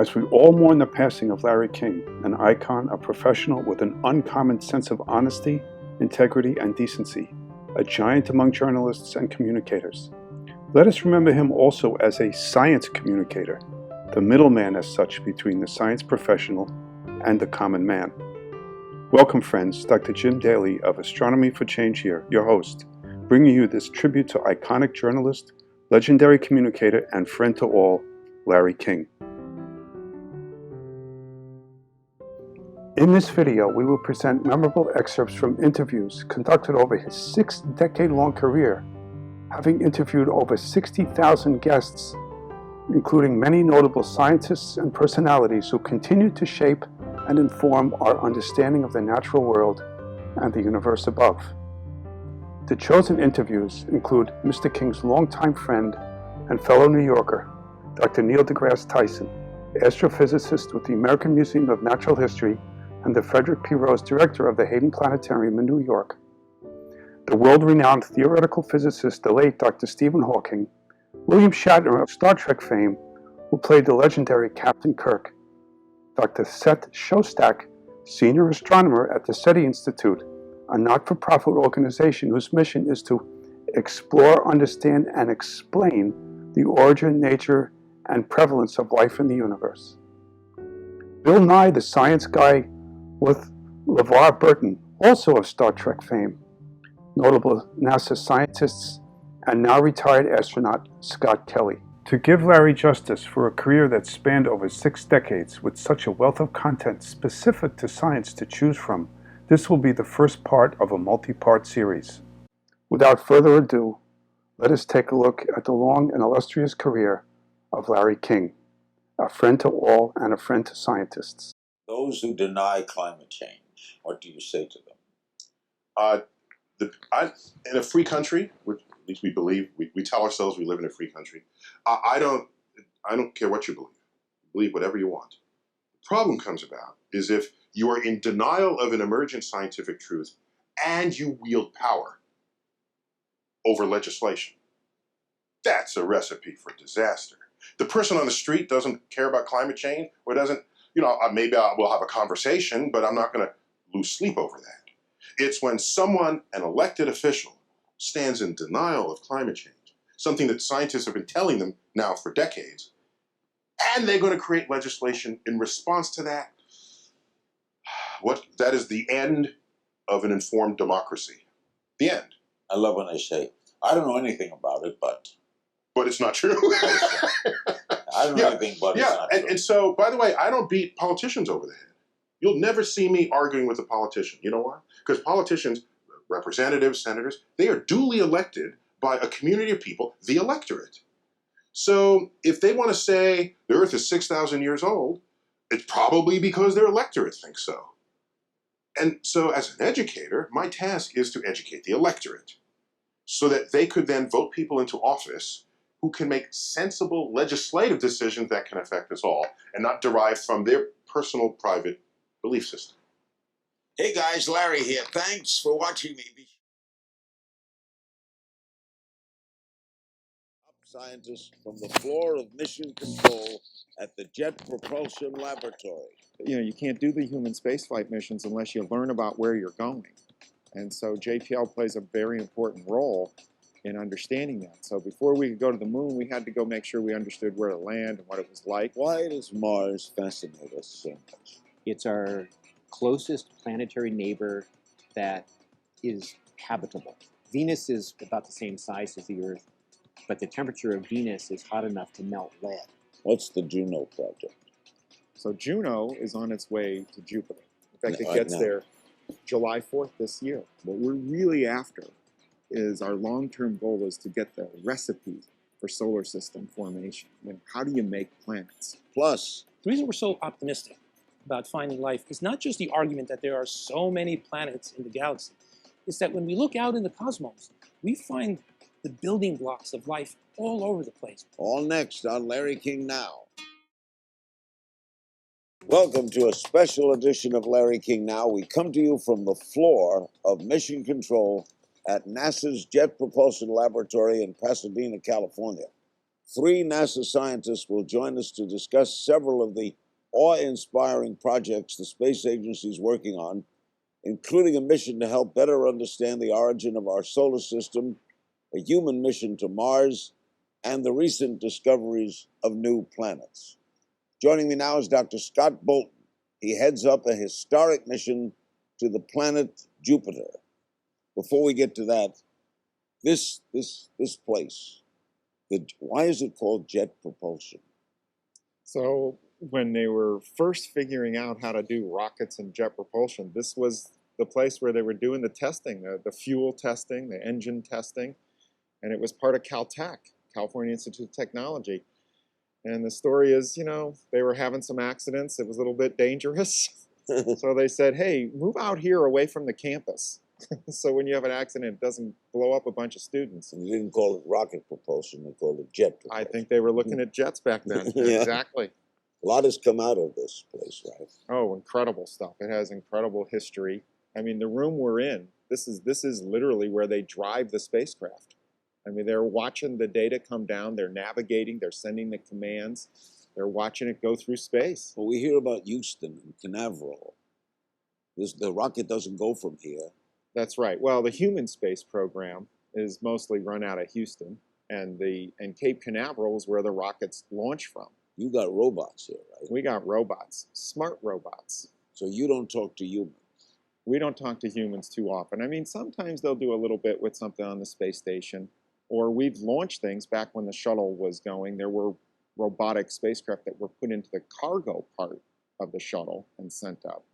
As we all mourn the passing of Larry King, an icon, a professional with an uncommon sense of honesty, integrity, and decency, a giant among journalists and communicators, let us remember him also as a science communicator, the middleman as such between the science professional and the common man. Welcome, friends. Dr. Jim Daly of Astronomy for Change here, your host, bringing you this tribute to iconic journalist, legendary communicator, and friend to all, Larry King. In this video, we will present memorable excerpts from interviews conducted over his 6-decade-long career, having interviewed over 60,000 guests, including many notable scientists and personalities who continue to shape and inform our understanding of the natural world and the universe above. The chosen interviews include Mr. King's longtime friend and fellow New Yorker, Dr. Neil deGrasse Tyson, astrophysicist with the American Museum of Natural History and the Frederick P. director of the Hayden Planetarium in New York, the world-renowned theoretical physicist, the late Dr. Stephen Hawking, William Shatner of Star Trek fame, who played the legendary Captain Kirk, Dr. Seth Shostak, senior astronomer at the SETI Institute, a not-for-profit organization whose mission is to explore, understand, and explain the origin, nature, and prevalence of life in the universe. Bill Nye, the science guy with Levar Burton, also of Star Trek fame, notable NASA scientists, and now retired astronaut Scott Kelly. To give Larry justice for a career that spanned over 6 decades with such a wealth of content specific to science to choose from, this will be the first part of a multi-part series. Without further ado, let us take a look at the long and illustrious career of Larry King, a friend to all and a friend to scientists. Those who deny climate change, what do you say to them? In a free country, which at least we believe, we tell ourselves we live in a free country. I don't care what you believe. Believe whatever you want. The problem comes about is if you are in denial of an emergent scientific truth and you wield power over legislation. That's a recipe for disaster. The person on the street doesn't care about climate change or doesn't, maybe we'll have a conversation, but I'm not going to lose sleep over that. It's when someone, an elected official, stands in denial of climate change, something that scientists have been telling them now for decades, and they're going to create legislation in response to that. That is the end of an informed democracy. The end. I love when they say, I don't know anything about it, but it's not true. I don't know anything but it's not true. And so, by the way, I don't beat politicians over the head. You'll never see me arguing with a politician. You know why? Because politicians, representatives, senators, they are duly elected by a community of people, the electorate. So if they want to say the Earth is 6,000 years old, it's probably because their electorate thinks so. And so as an educator, my task is to educate the electorate so that they could then vote people into office who can make sensible legislative decisions that can affect us all and not derive from their personal, private belief system. Hey guys, Larry here. Thanks for watching me. Scientists from the floor of mission control at the Jet Propulsion Laboratory. You can't do the human spaceflight missions unless you learn about where you're going. And so JPL plays a very important role in understanding that. So before we could go to the moon, we had to go make sure we understood where to land and what it was like. Why does Mars fascinate us so much? It's our closest planetary neighbor that is habitable. Venus is about the same size as the Earth, but the temperature of Venus is hot enough to melt lead. What's the Juno project? So Juno is on its way to Jupiter. In fact, it gets there July 4th this year. What we're really after is our long-term goal is to get the recipe for solar system formation. How do you make planets? Plus, the reason we're so optimistic about finding life is not just the argument that there are so many planets in the galaxy. It's that when we look out in the cosmos, we find the building blocks of life all over the place. All next on Larry King Now. Welcome to a special edition of Larry King Now. We come to you from the floor of Mission Control at NASA's Jet Propulsion Laboratory in Pasadena, California. Three NASA scientists will join us to discuss several of the awe-inspiring projects the space agency is working on, including a mission to help better understand the origin of our solar system, a human mission to Mars, and the recent discoveries of new planets. Joining me now is Dr. Scott Bolton. He heads up a historic mission to the planet Jupiter. Before we get to that, this place, why is it called jet propulsion? So when they were first figuring out how to do rockets and jet propulsion, this was the place where they were doing the testing, the fuel testing, the engine testing, and it was part of Caltech, California Institute of Technology. And the story is, you know, they were having some accidents. It was a little bit dangerous. So they said, hey, move out here away from the campus. So when you have an accident, it doesn't blow up a bunch of students. And they didn't call it rocket propulsion, they called it jet propulsion. I think they were looking at jets back then. Yeah. Exactly. A lot has come out of this place, right? Oh, incredible stuff. It has incredible history. I mean, the room we're in, this is literally where they drive the spacecraft. I mean, they're watching the data come down, they're navigating, they're sending the commands, they're watching it go through space. Well, we hear about Houston and Canaveral. The rocket doesn't go from here. That's right. Well, the human space program is mostly run out of Houston, and Cape Canaveral is where the rockets launch from. You got robots here, right? We got robots, smart robots. So you don't talk to humans. We don't talk to humans too often. I mean, sometimes they'll do a little bit with something on the space station, or we've launched things back when the shuttle was going. There were robotic spacecraft that were put into the cargo part of the shuttle and sent up.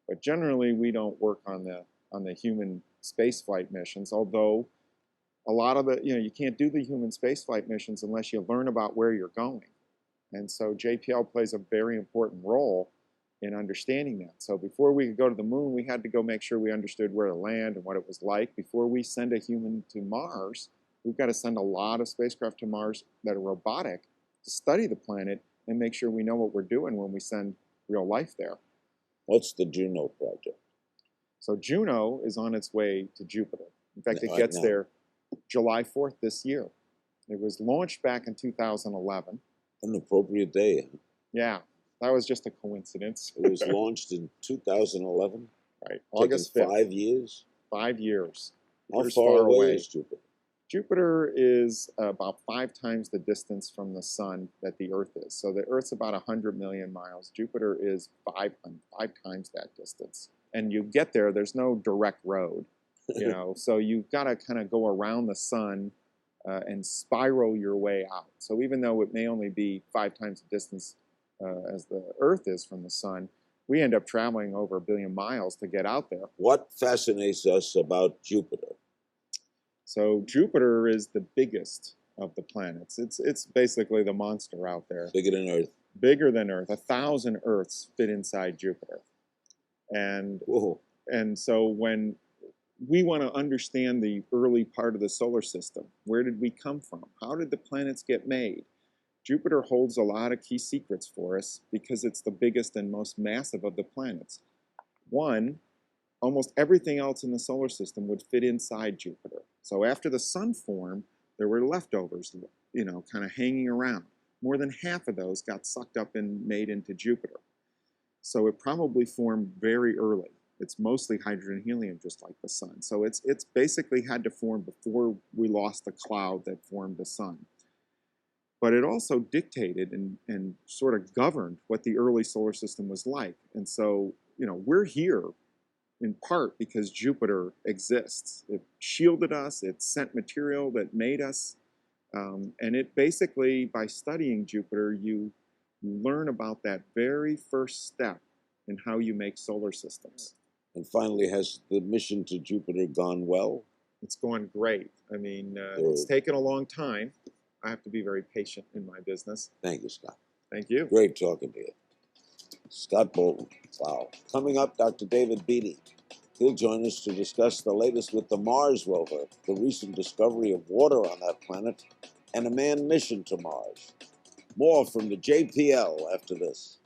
But generally, we don't work on the human spaceflight missions, although a lot of you can't do the human spaceflight missions unless you learn about where you're going. And so JPL plays a very important role in understanding that. So before we could go to the moon, we had to go make sure we understood where to land and what it was like. Before we send a human to Mars, we've got to send a lot of spacecraft to Mars that are robotic to study the planet and make sure we know what we're doing when we send real life there. What's the Juno project? So Juno is on its way to Jupiter. In fact, it Right gets now. there July 4th this year. It was launched back in 2011. An appropriate day. Huh? Yeah, that was just a coincidence. It was launched in 2011. Right, Taken August 5th. 5 years. 5 years. How Jupiter's far away is Jupiter? Jupiter is about 5 times the distance from the sun that the Earth is. So the Earth's about 100 million miles. Jupiter is 5 times that distance. And you get there, there's no direct road, so you've got to kind of go around the sun and spiral your way out. So even though it may only be 5 times the distance as the Earth is from the sun, we end up traveling over 1 billion miles to get out there. What fascinates us about Jupiter? So Jupiter is the biggest of the planets. It's basically the monster out there. Bigger than Earth. Bigger than Earth. 1,000 Earths fit inside Jupiter. And so when we want to understand the early part of the solar system, where did we come from? How did the planets get made? Jupiter holds a lot of key secrets for us because it's the biggest and most massive of the planets. One, almost everything else in the solar system would fit inside Jupiter. So after the sun formed, there were leftovers, kind of hanging around. More than half of those got sucked up and made into Jupiter. So it probably formed very early. It's mostly hydrogen and helium, just like the sun. So it's basically had to form before we lost the cloud that formed the sun. But it also dictated and sort of governed what the early solar system was like. And so, we're here in part because Jupiter exists. It shielded us, it sent material that made us. And it basically, by studying Jupiter, you learn about that very first step in how you make solar systems. And finally, has the mission to Jupiter gone well? It's going great. I mean, it's taken a long time. I have to be very patient in my business. Thank you, Scott. Thank you. Great talking to you. Scott Bolton. Wow. Coming up, Dr. David Beatty. He'll join us to discuss the latest with the Mars rover, the recent discovery of water on that planet, and a manned mission to Mars. More from the JPL after this.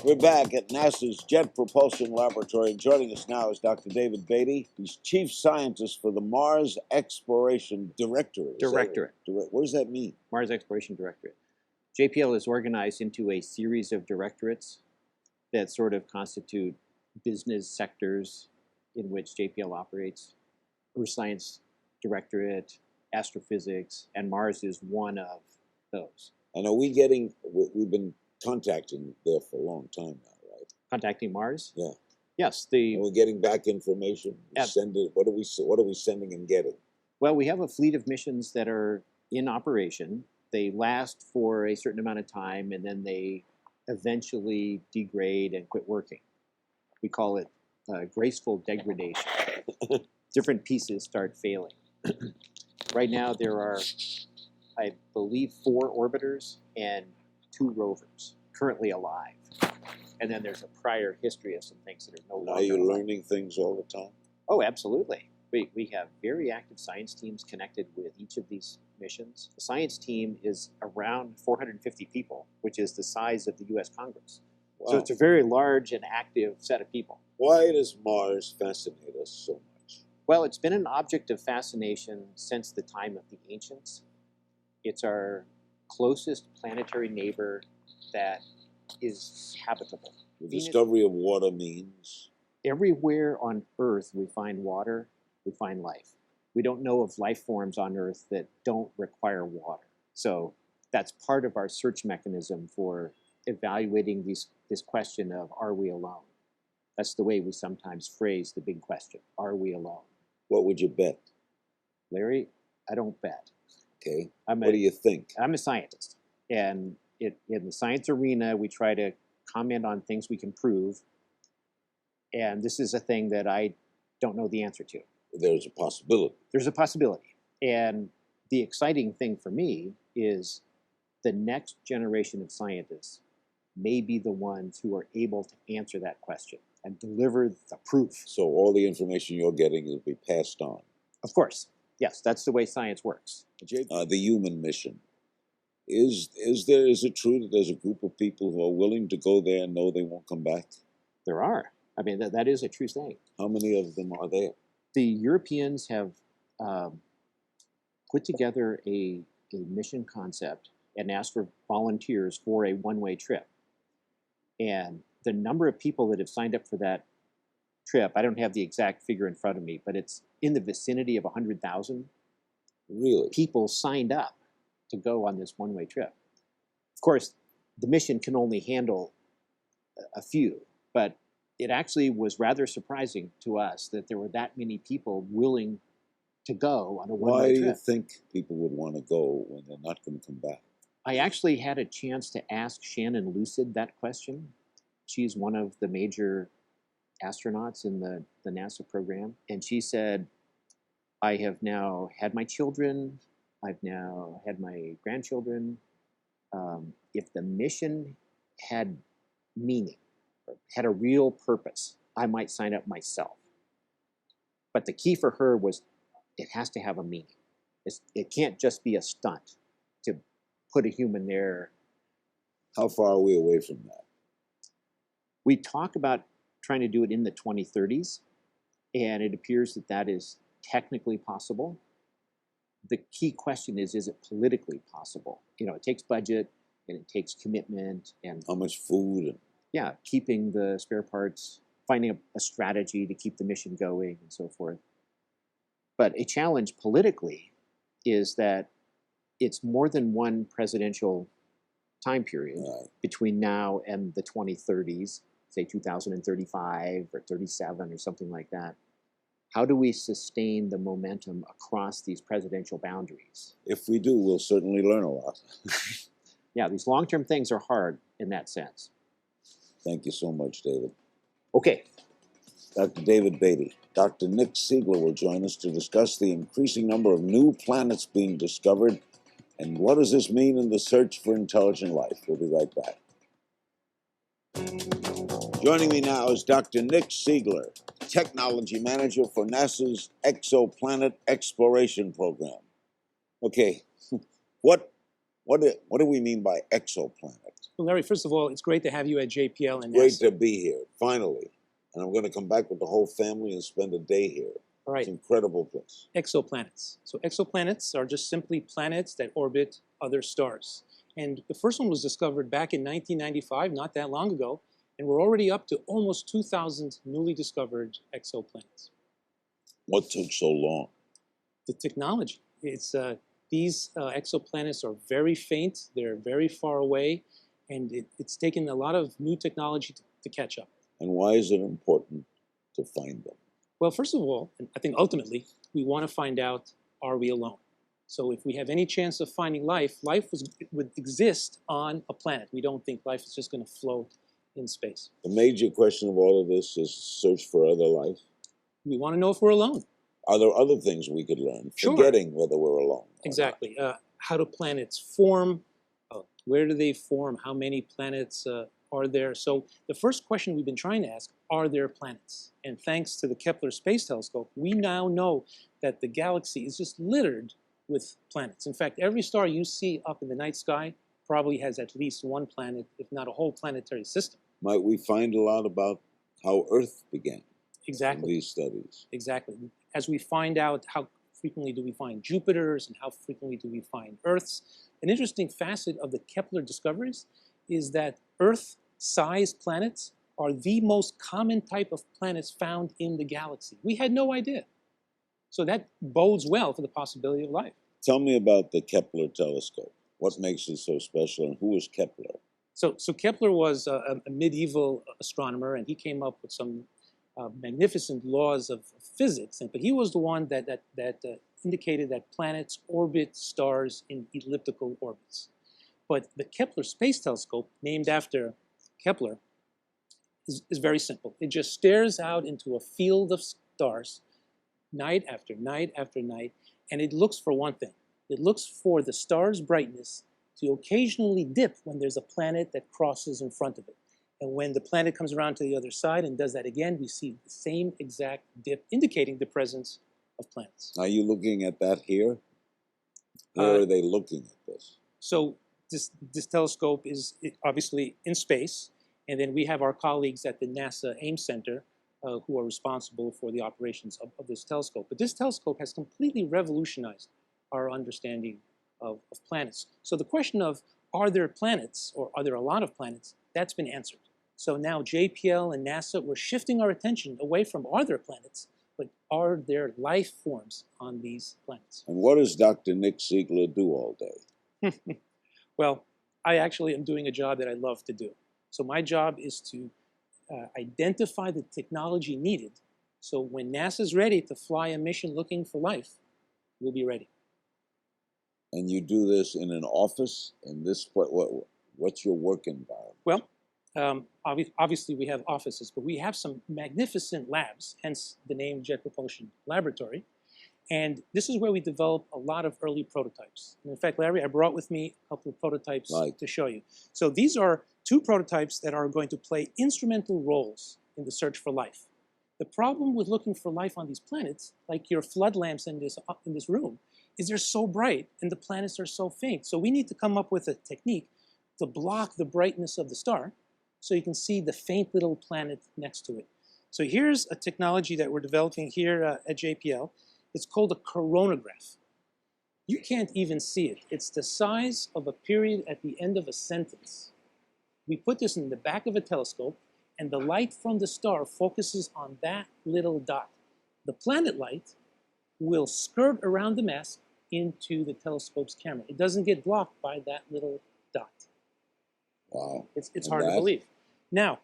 We're back at NASA's Jet Propulsion Laboratory. Joining us now is Dr. David Beatty. He's Chief Scientist for the Mars Exploration Directorate. Directorate. What does that mean? Mars Exploration Directorate. JPL is organized into a series of directorates that sort of constitute business sectors in which JPL operates. Earth Science Directorate, Astrophysics, and Mars is one of those. And are we getting, we've been contacting there for a long time now, right? Contacting Mars? Yeah. Yes. And we're getting back information. Send it, what are we sending and getting? Well, we have a fleet of missions that are in operation. They last for a certain amount of time, and then they eventually degrade and quit working. We call it graceful degradation. Different pieces start failing. Right now, there are, I believe, 4 orbiters and 2 rovers currently alive. And then there's a prior history of some things that are no longer Are you alive. learning things all the time? Oh, absolutely. We have very active science teams connected with each of these missions. The science team is around 450 people, which is the size of the U.S. Congress. Wow. So it's a very large and active set of people. Why does Mars fascinate us so much? Well, it's been an object of fascination since the time of the ancients. It's our closest planetary neighbor that is habitable. The Venus- discovery of water means? Everywhere on Earth we find water, we find life. We don't know of life forms on Earth that don't require water. So that's part of our search mechanism for evaluating this question of, are we alone? That's the way we sometimes phrase the big question, are we alone? What would you bet? Larry, I don't bet. Okay. What do you think? I'm a scientist. And in the science arena, we try to comment on things we can prove. And this is a thing that I don't know the answer to. There's a possibility. There's a possibility. And the exciting thing for me is the next generation of scientists may be the ones who are able to answer that question and deliver the proof. So all the information you're getting will be passed on. Of course. Yes, that's the way science works. The human mission. Is it true that there's a group of people who are willing to go there and know they won't come back? There are. I mean, that is a true thing. How many of them are there? The Europeans have put together a mission concept and asked for volunteers for a one-way trip. And the number of people that have signed up for that trip, I don't have the exact figure in front of me, but it's in the vicinity of 100,000. Really? People signed up to go on this one-way trip. Of course, the mission can only handle a few, but it actually was rather surprising to us that there were that many people willing to go on a one-way trip. Why do you think people would want to go when they're not going to come back? I actually had a chance to ask Shannon Lucid that question. She's one of the major astronauts in the NASA program. And she said, I have now had my children. I've now had my grandchildren. If the mission had meaning, or had a real purpose, I might sign up myself. But the key for her was it has to have a meaning. It can't just be a stunt to put a human there. How far are we away from that? We talk about trying to do it in the 2030s, and it appears that that is technically possible. The key question is it politically possible? You know, it takes budget, and it takes commitment, and how much food? And yeah, keeping the spare parts, finding a strategy to keep the mission going, and so forth. But a challenge politically is that it's more than one presidential time period between now and the 2030s, say 2035 or 37 or something like that. How do we sustain the momentum across these presidential boundaries? If we do, we'll certainly learn a lot. Yeah, these long-term things are hard in that sense. Thank you so much, David. Okay. Dr. David Beatty. Dr. Nick Siegler will join us to discuss the increasing number of new planets being discovered and what does this mean in the search for intelligent life. We'll be right back. Joining me now is Dr. Nick Siegler, Technology Manager for NASA's Exoplanet Exploration Program. Okay, what do we mean by exoplanet? Well, Larry, first of all, it's great to have you at JPL and Great NASA. to be here, finally. And I'm going to come back with the whole family and spend a day here. All right. It's an incredible place. Exoplanets. So exoplanets are just simply planets that orbit other stars. And the first one was discovered back in 1995, not that long ago, and we're already up to almost 2,000 newly discovered exoplanets. What took so long? The technology. These exoplanets are very faint, they're very far away, and it's taken a lot of new technology to catch up. And why is it important to find them? Well, first of all, and I think ultimately, we want to find out, are we alone? So if we have any chance of finding life, would exist on a planet. We don't think life is just going to float in space. The major question of all of this is search for other life. We want to know if we're alone. Are there other things we could learn, Sure. forgetting whether we're alone? Exactly. How do planets form? Where do they form? How many planets are there? So the first question we've been trying to ask, are there planets? And thanks to the Kepler Space Telescope, we now know that the galaxy is just littered with planets. In fact, every star you see up in the night sky probably has at least one planet, if not a whole planetary system. Might we find a lot about how Earth began? Exactly. In these studies. Exactly. As we find out how frequently do we find Jupiters and how frequently do we find Earths, an interesting facet of the Kepler discoveries is that Earth-sized planets are the most common type of planets found in the galaxy. We had no idea. So that bodes well for the possibility of life. Tell me about the Kepler telescope. What makes it so special, and who is Kepler? So Kepler was a medieval astronomer, and he came up with some magnificent laws of physics. But he was the one that indicated that planets orbit stars in elliptical orbits. But the Kepler Space Telescope, named after Kepler, is very simple. It just stares out into a field of stars night after night after night, and it looks for one thing. It looks for the star's brightness to occasionally dip when there's a planet that crosses in front of it. And when the planet comes around to the other side and does that again, we see the same exact dip, indicating the presence of planets. Are you looking at that here? Where are they looking at this? So this telescope is obviously in space, and then we have our colleagues at the NASA Ames Center who are responsible for the operations of this telescope. But this telescope has completely revolutionized our understanding of planets. So the question of, are there planets, or are there a lot of planets, that's been answered. So now JPL and NASA, we're shifting our attention away from, are there planets, but are there life forms on these planets? And what does Dr. Nick Siegler do all day? Well, I actually am doing a job that I love to do. So my job is to identify the technology needed, so when NASA's ready to fly a mission looking for life, we'll be ready. And you do this in an office? In this, what's your work environment? Well, obviously we have offices, but we have some magnificent labs, hence the name Jet Propulsion Laboratory. And this is where we develop a lot of early prototypes. And in fact, Larry, I brought with me a couple of prototypes to show you. So these are two prototypes that are going to play instrumental roles in the search for life. The problem with looking for life on these planets, like your flood lamps in this room, is they're so bright and the planets are so faint. So we need to come up with a technique to block the brightness of the star so you can see the faint little planet next to it. So here's a technology that we're developing here at JPL. It's called a coronagraph. You can't even see it. It's the size of a period at the end of a sentence. We put this in the back of a telescope, and the light from the star focuses on that little dot. The planet light will skirt around the mask into the telescope's camera. It doesn't get blocked by that little dot. Wow. It's hard to believe. Now,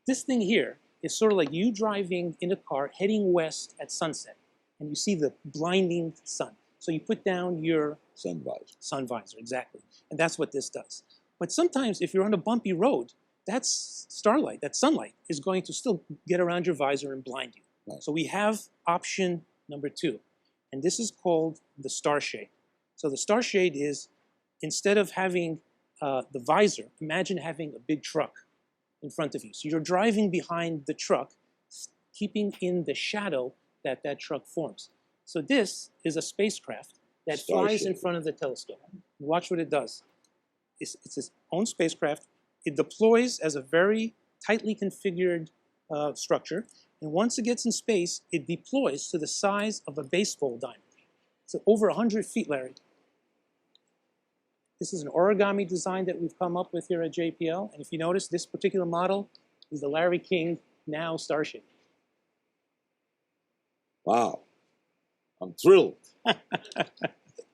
this thing here is sort of like you driving in a car heading west at sunset, and you see the blinding sun. So you put down your sun visor. Sun visor, exactly. And that's what this does. But sometimes if you're on a bumpy road, that starlight, that sunlight, is going to still get around your visor and blind you. Right. So we have option number 2, and this is called the star shade. So the star shade is, instead of having the visor, imagine having a big truck in front of you. So you're driving behind the truck, keeping in the shadow that that truck forms. So this is a spacecraft that flies in front of the telescope. Watch what it does. It's its own spacecraft, It deploys as a very tightly configured structure, and once it gets in space, it deploys to the size of a baseball diamond. So over 100 feet, Larry. This is an origami design that we've come up with here at JPL, and if you notice, this particular model is the Larry King now Starship. Wow, I'm thrilled.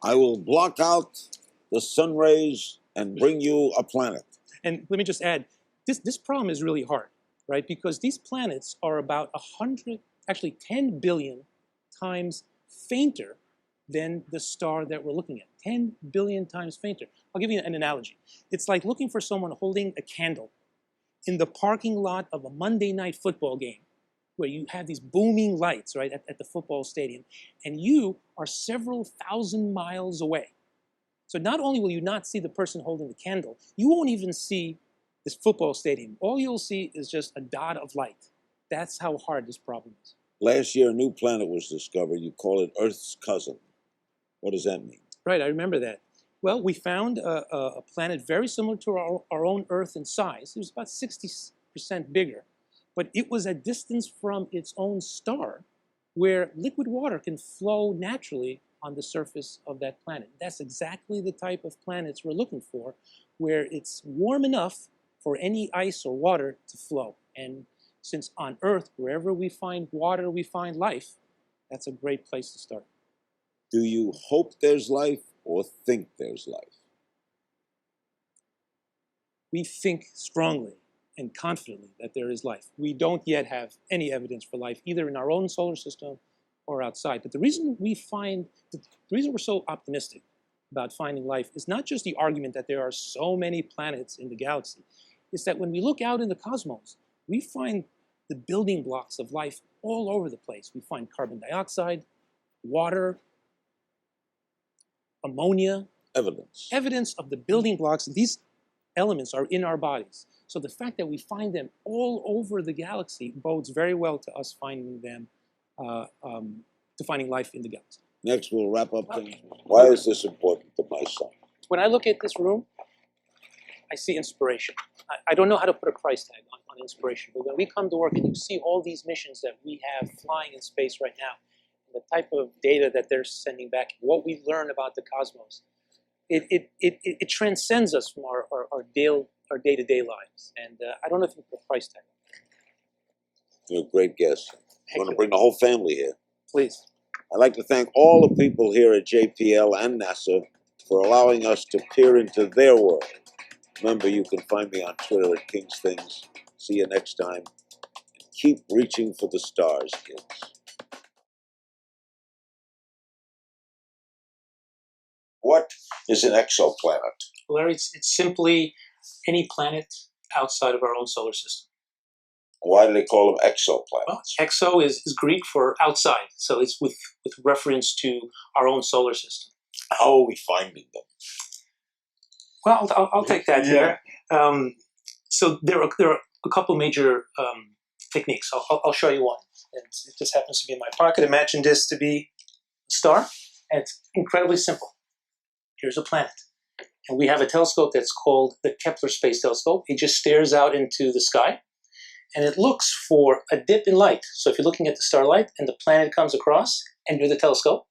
I will block out the sun rays and bring you a planet. And let me just add, this problem is really hard, right? Because these planets are about 10 billion times fainter than the star that we're looking at. 10 billion times fainter. I'll give you an analogy. It's like looking for someone holding a candle in the parking lot of a Monday night football game, where you have these booming lights, right, at the football stadium, and you are several thousand miles away. So not only will you not see the person holding the candle, you won't even see this football stadium. All you'll see is just a dot of light. That's how hard this problem is. Last year, a new planet was discovered. You call it Earth's cousin. What does that mean? Right, I remember that. Well, we found a planet very similar to our own Earth in size. It was about 60% bigger, but it was a distance from its own star where liquid water can flow naturally on the surface of that planet. That's exactly the type of planets we're looking for, where it's warm enough for any ice or water to flow. And since on Earth, wherever we find water, we find life, that's a great place to start. Do you hope there's life or think there's life? We think strongly and confidently that there is life. We don't yet have any evidence for life, either in our own solar system or outside. But the reason we're so optimistic about finding life is not just the argument that there are so many planets in the galaxy. It's that when we look out in the cosmos, we find the building blocks of life all over the place. We find carbon dioxide, water, ammonia. Evidence of the building blocks. These elements are in our bodies. So the fact that we find them all over the galaxy bodes very well to us finding them, to finding life in the galaxy. Next, we'll wrap up. Why is this important to my son? When I look at this room, I see inspiration. I don't know how to put a price tag on inspiration, but when we come to work and you see all these missions that we have flying in space right now, the type of data that they're sending back, what we learn about the cosmos, it transcends us from our day-to-day lives. And I don't know if you can put a price tag on it. You're a great guest. I'm going to bring the whole family here. Please. I'd like to thank all the people here at JPL and NASA for allowing us to peer into their world. Remember, you can find me on Twitter at King's Things. See you next time. And keep reaching for the stars, kids. What is an exoplanet? Larry, it's simply any planet outside of our own solar system. Why do they call them exoplanets? Well, exo is Greek for outside, so it's with reference to our own solar system. How are we finding them? Well, I'll take that here. So there are a couple major techniques. I'll show you one. It just happens to be in my pocket. Imagine this to be a star, and it's incredibly simple. Here's a planet. And we have a telescope that's called the Kepler Space Telescope. It just stares out into the sky, and it looks for a dip in light. So if you're looking at the starlight and the planet comes across, and you're the telescope,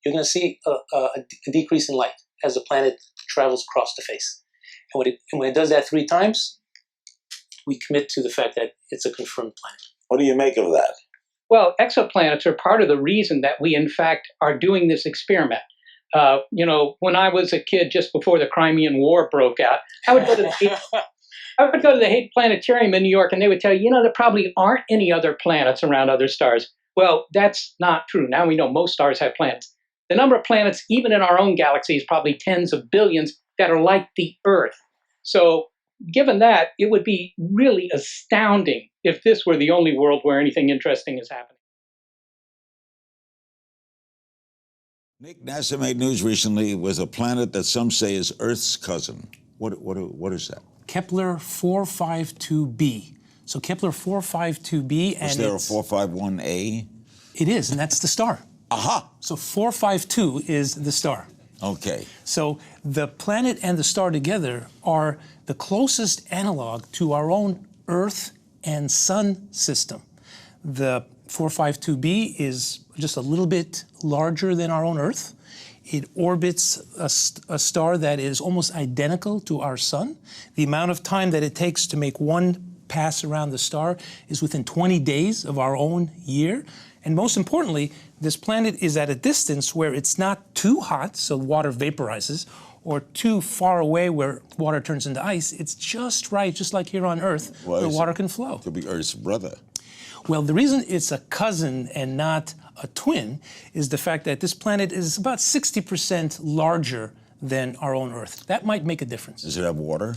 you're going to see a decrease in light as the planet travels across the face. And when it does that 3 times, we commit to the fact that it's a confirmed planet. What do you make of that? Well, exoplanets are part of the reason that we, in fact, are doing this experiment. When I was a kid, just before the Crimean War broke out, I would go to the Hayden Planetarium in New York, and they would tell you, there probably aren't any other planets around other stars. Well, that's not true. Now we know most stars have planets. The number of planets, even in our own galaxy, is probably tens of billions that are like the Earth. So given that, it would be really astounding if this were the only world where anything interesting is happening. Nick, NASA made news recently with a planet that some say is Earth's cousin. What is that? Kepler 452b. So Kepler 452b, and is there a 451a? It is, and that's the star. Aha! So 452 is the star. Okay. So the planet and the star together are the closest analog to our own Earth and Sun system. The 452b is just a little bit larger than our own Earth. It orbits a star that is almost identical to our Sun. The amount of time that it takes to make one pass around the star is within 20 days of our own year. And most importantly, this planet is at a distance where it's not too hot, so water vaporizes, or too far away where water turns into ice. It's just right, just like here on Earth, where water can flow. It could be Earth's brother. Well, the reason it's a cousin and not a twin is the fact that this planet is about 60% larger than our own Earth. That might make a difference. Does it have water?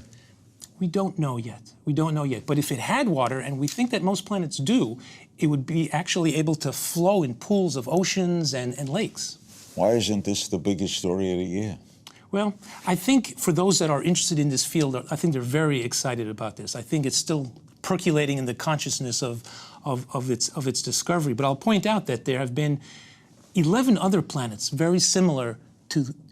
We don't know yet. We don't know yet. But if it had water, and we think that most planets do, it would be actually able to flow in pools of oceans and lakes. Why isn't this the biggest story of the year? Well, I think for those that are interested in this field, I think they're very excited about this. I think it's still percolating in the consciousness of its discovery. But I'll point out that there have been 11 other planets very similar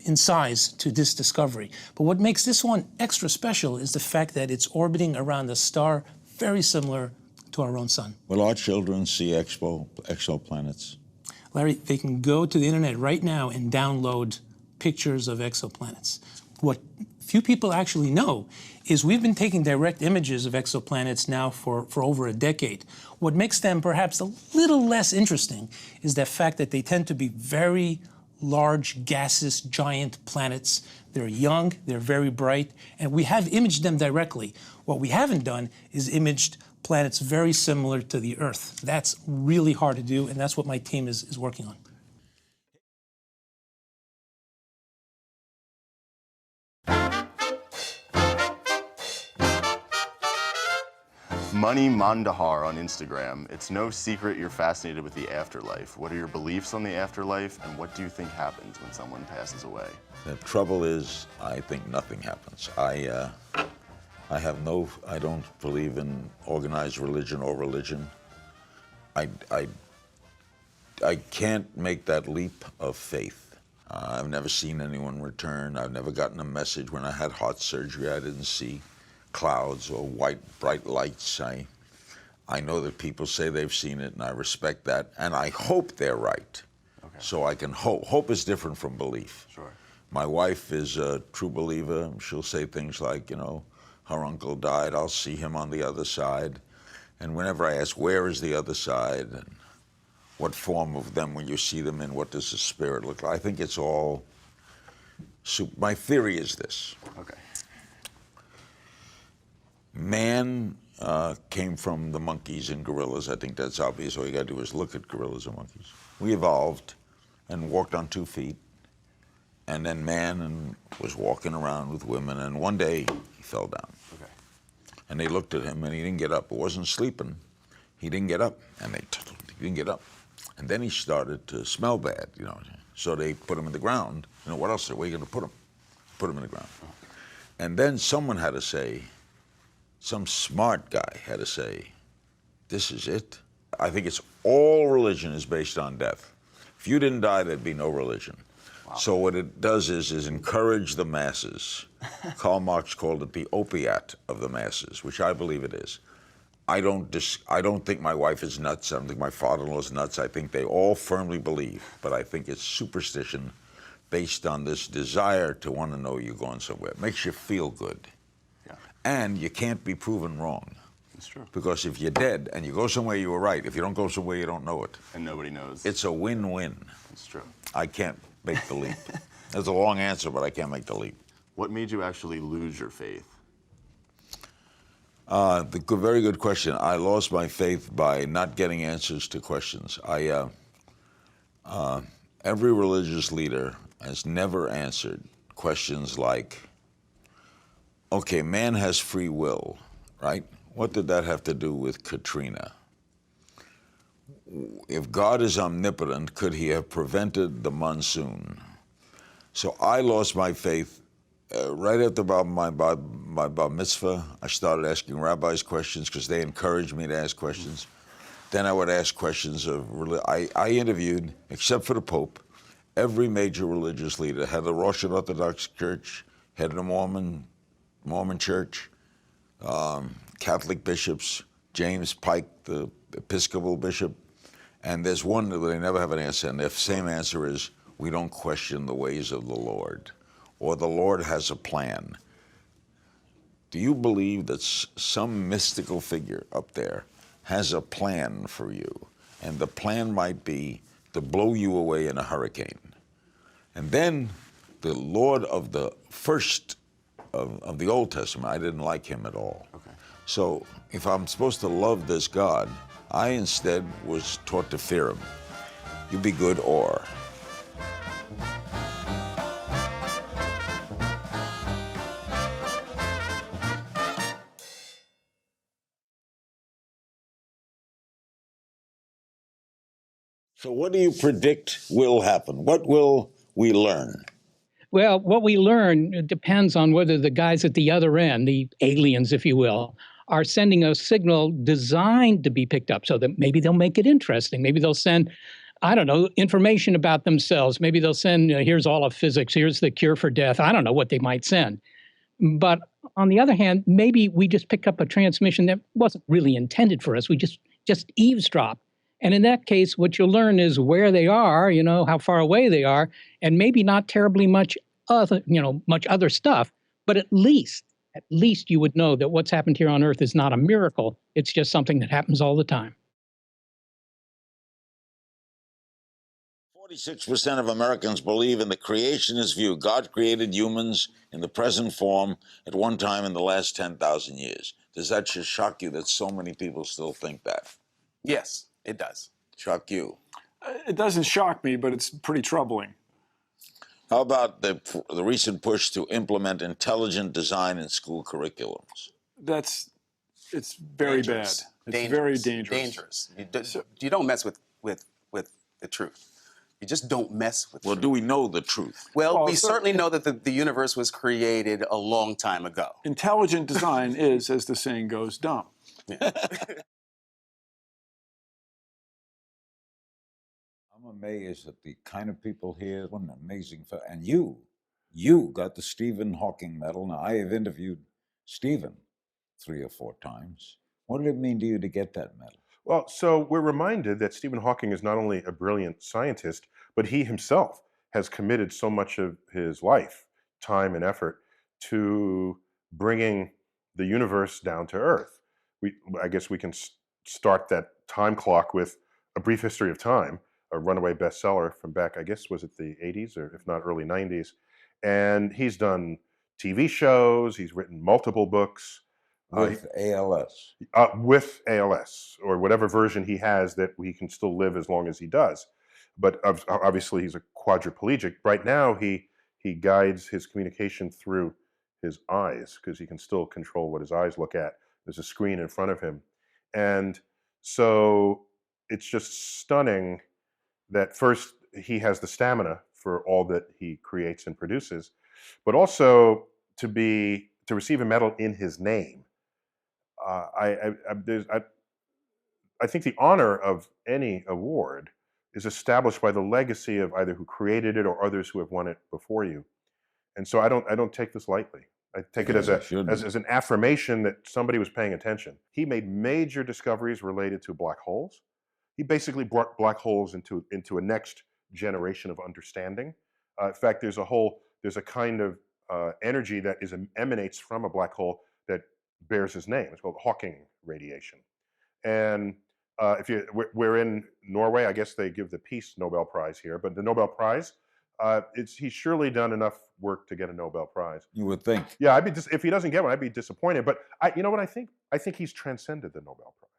in size to this discovery. But what makes this one extra special is the fact that it's orbiting around a star very similar to our own sun. Will our children see exoplanets? Larry, they can go to the internet right now and download pictures of exoplanets. What few people actually know is we've been taking direct images of exoplanets now for over a decade. What makes them perhaps a little less interesting is the fact that they tend to be very large, gaseous, giant planets. They're young, they're very bright, and we have imaged them directly. What we haven't done is imaged planets very similar to the Earth. That's really hard to do, and that's what my team is working on. Money Mandahar on Instagram. It's no secret you're fascinated with the afterlife. What are your beliefs on the afterlife, and what do you think happens when someone passes away? The trouble is, I think nothing happens. I don't believe in organized religion or religion. I can't make that leap of faith. I've never seen anyone return. I've never gotten a message. When I had heart surgery, I didn't see clouds or white, bright lights. I know that people say they've seen it, and I respect that, and I hope they're right. Okay. So I can hope. Hope is different from belief. Sure. My wife is a true believer. She'll say things like, her uncle died, I'll see him on the other side. And whenever I ask, where is the other side? And what form of them will you see them in? What does the spirit look like? I think it's all, my theory is this. Okay. Man came from the monkeys and gorillas. I think that's obvious. All you got to do is look at gorillas and monkeys. We evolved and walked on 2 feet. And then man was walking around with women. And one day he fell down. Okay. And they looked at him and he didn't get up. He wasn't sleeping. He didn't get up. And he didn't get up. And then he started to smell bad, So they put him in the ground. What else? Where are you going to put him? Put him in the ground. And then someone had to say, some smart guy had to say, this is it. I think it's all religion is based on death. If you didn't die, there'd be no religion. Wow. So what it does is encourage the masses. Karl Marx called it the opiate of the masses, which I believe it is. I don't think my wife is nuts. I don't think my father-in-law is nuts. I think they all firmly believe, but I think it's superstition based on this desire to want to know you're going somewhere. It makes you feel good. And you can't be proven wrong. That's true. Because if you're dead and you go somewhere, you were right. If you don't go somewhere, you don't know it. And nobody knows. It's a win-win. That's true. I can't make the leap. That's a long answer, but I can't make the leap. What made you actually lose your faith? Very good question. I lost my faith by not getting answers to questions. Every religious leader has never answered questions like, okay, man has free will, right? What did that have to do with Katrina? If God is omnipotent, could he have prevented the monsoon? So I lost my faith right after my bar mitzvah. I started asking rabbis questions because they encouraged me to ask questions. Then I would ask questions of religion. I interviewed, except for the Pope, every major religious leader, head of the Russian Orthodox Church, head of the Mormon Church, Catholic bishops, James Pike, the Episcopal bishop, and there's one that they never have an answer, and the same answer is, we don't question the ways of the Lord, or the Lord has a plan. Do you believe that some mystical figure up there has a plan for you, and the plan might be to blow you away in a hurricane? And then the Lord of the first of the Old Testament, I didn't like him at all. Okay. So if I'm supposed to love this God, I instead was taught to fear him. You be good or. So what do you predict will happen? What will we learn? Well, what we learn depends on whether the guys at the other end, the aliens, if you will, are sending a signal designed to be picked up so that maybe they'll make it interesting. Maybe they'll send, I don't know, information about themselves. Maybe they'll send, here's all of physics, here's the cure for death. I don't know what they might send. But on the other hand, maybe we just pick up a transmission that wasn't really intended for us. We just eavesdrop. And in that case, what you'll learn is where they are, how far away they are, and maybe not terribly much other stuff, but at least you would know that what's happened here on Earth is not a miracle. It's just something that happens all the time. 46% of Americans believe in the creationist view. God created humans in the present form at one time in the last 10,000 years. Does that just shock you that so many people still think that? Yes, it does. Shock you? It doesn't shock me, but it's pretty troubling. How about the recent push to implement intelligent design in school curriculums? It's very Dangerous. bad. It's very dangerous. Dangerous. You don't mess with the truth. You just don't mess with Well, truth. do we know the truth? Well, we certainly know that the universe was created a long time ago. Intelligent design is, as the saying goes, dumb. Yeah. I'm amazed at the kind of people here. What an amazing fellow. And you got the Stephen Hawking Medal. Now, I have interviewed Stephen 3 or 4 times. What did it mean to you to get that medal? Well, so we're reminded that Stephen Hawking is not only a brilliant scientist, but he himself has committed so much of his life, time and effort to bringing the universe down to Earth. I guess we can start that time clock with A Brief History of Time, a runaway bestseller from back, I guess, was it the 80s or if not early 90s? And he's done TV shows, he's written multiple books. With ALS. With ALS, or whatever version he has that he can still live as long as he does. But obviously he's a quadriplegic. Right now he guides his communication through his eyes because he can still control what his eyes look at. There's a screen in front of him. And so it's just stunning that first he has the stamina for all that he creates and produces, but also to receive a medal in his name. I think the honor of any award is established by the legacy of either who created it or others who have won it before you. And so I don't take this lightly. I take it as an affirmation that somebody was paying attention. He made major discoveries related to black holes. He basically brought black holes into a next generation of understanding. In fact, there's a kind of energy that emanates from a black hole that bears his name. It's called Hawking radiation. And we're in Norway, I guess they give the Peace Nobel Prize here, but the Nobel Prize, he's surely done enough work to get a Nobel Prize. You would think. Yeah, if he doesn't get one, I'd be disappointed. But you know what I think? I think he's transcended the Nobel Prize.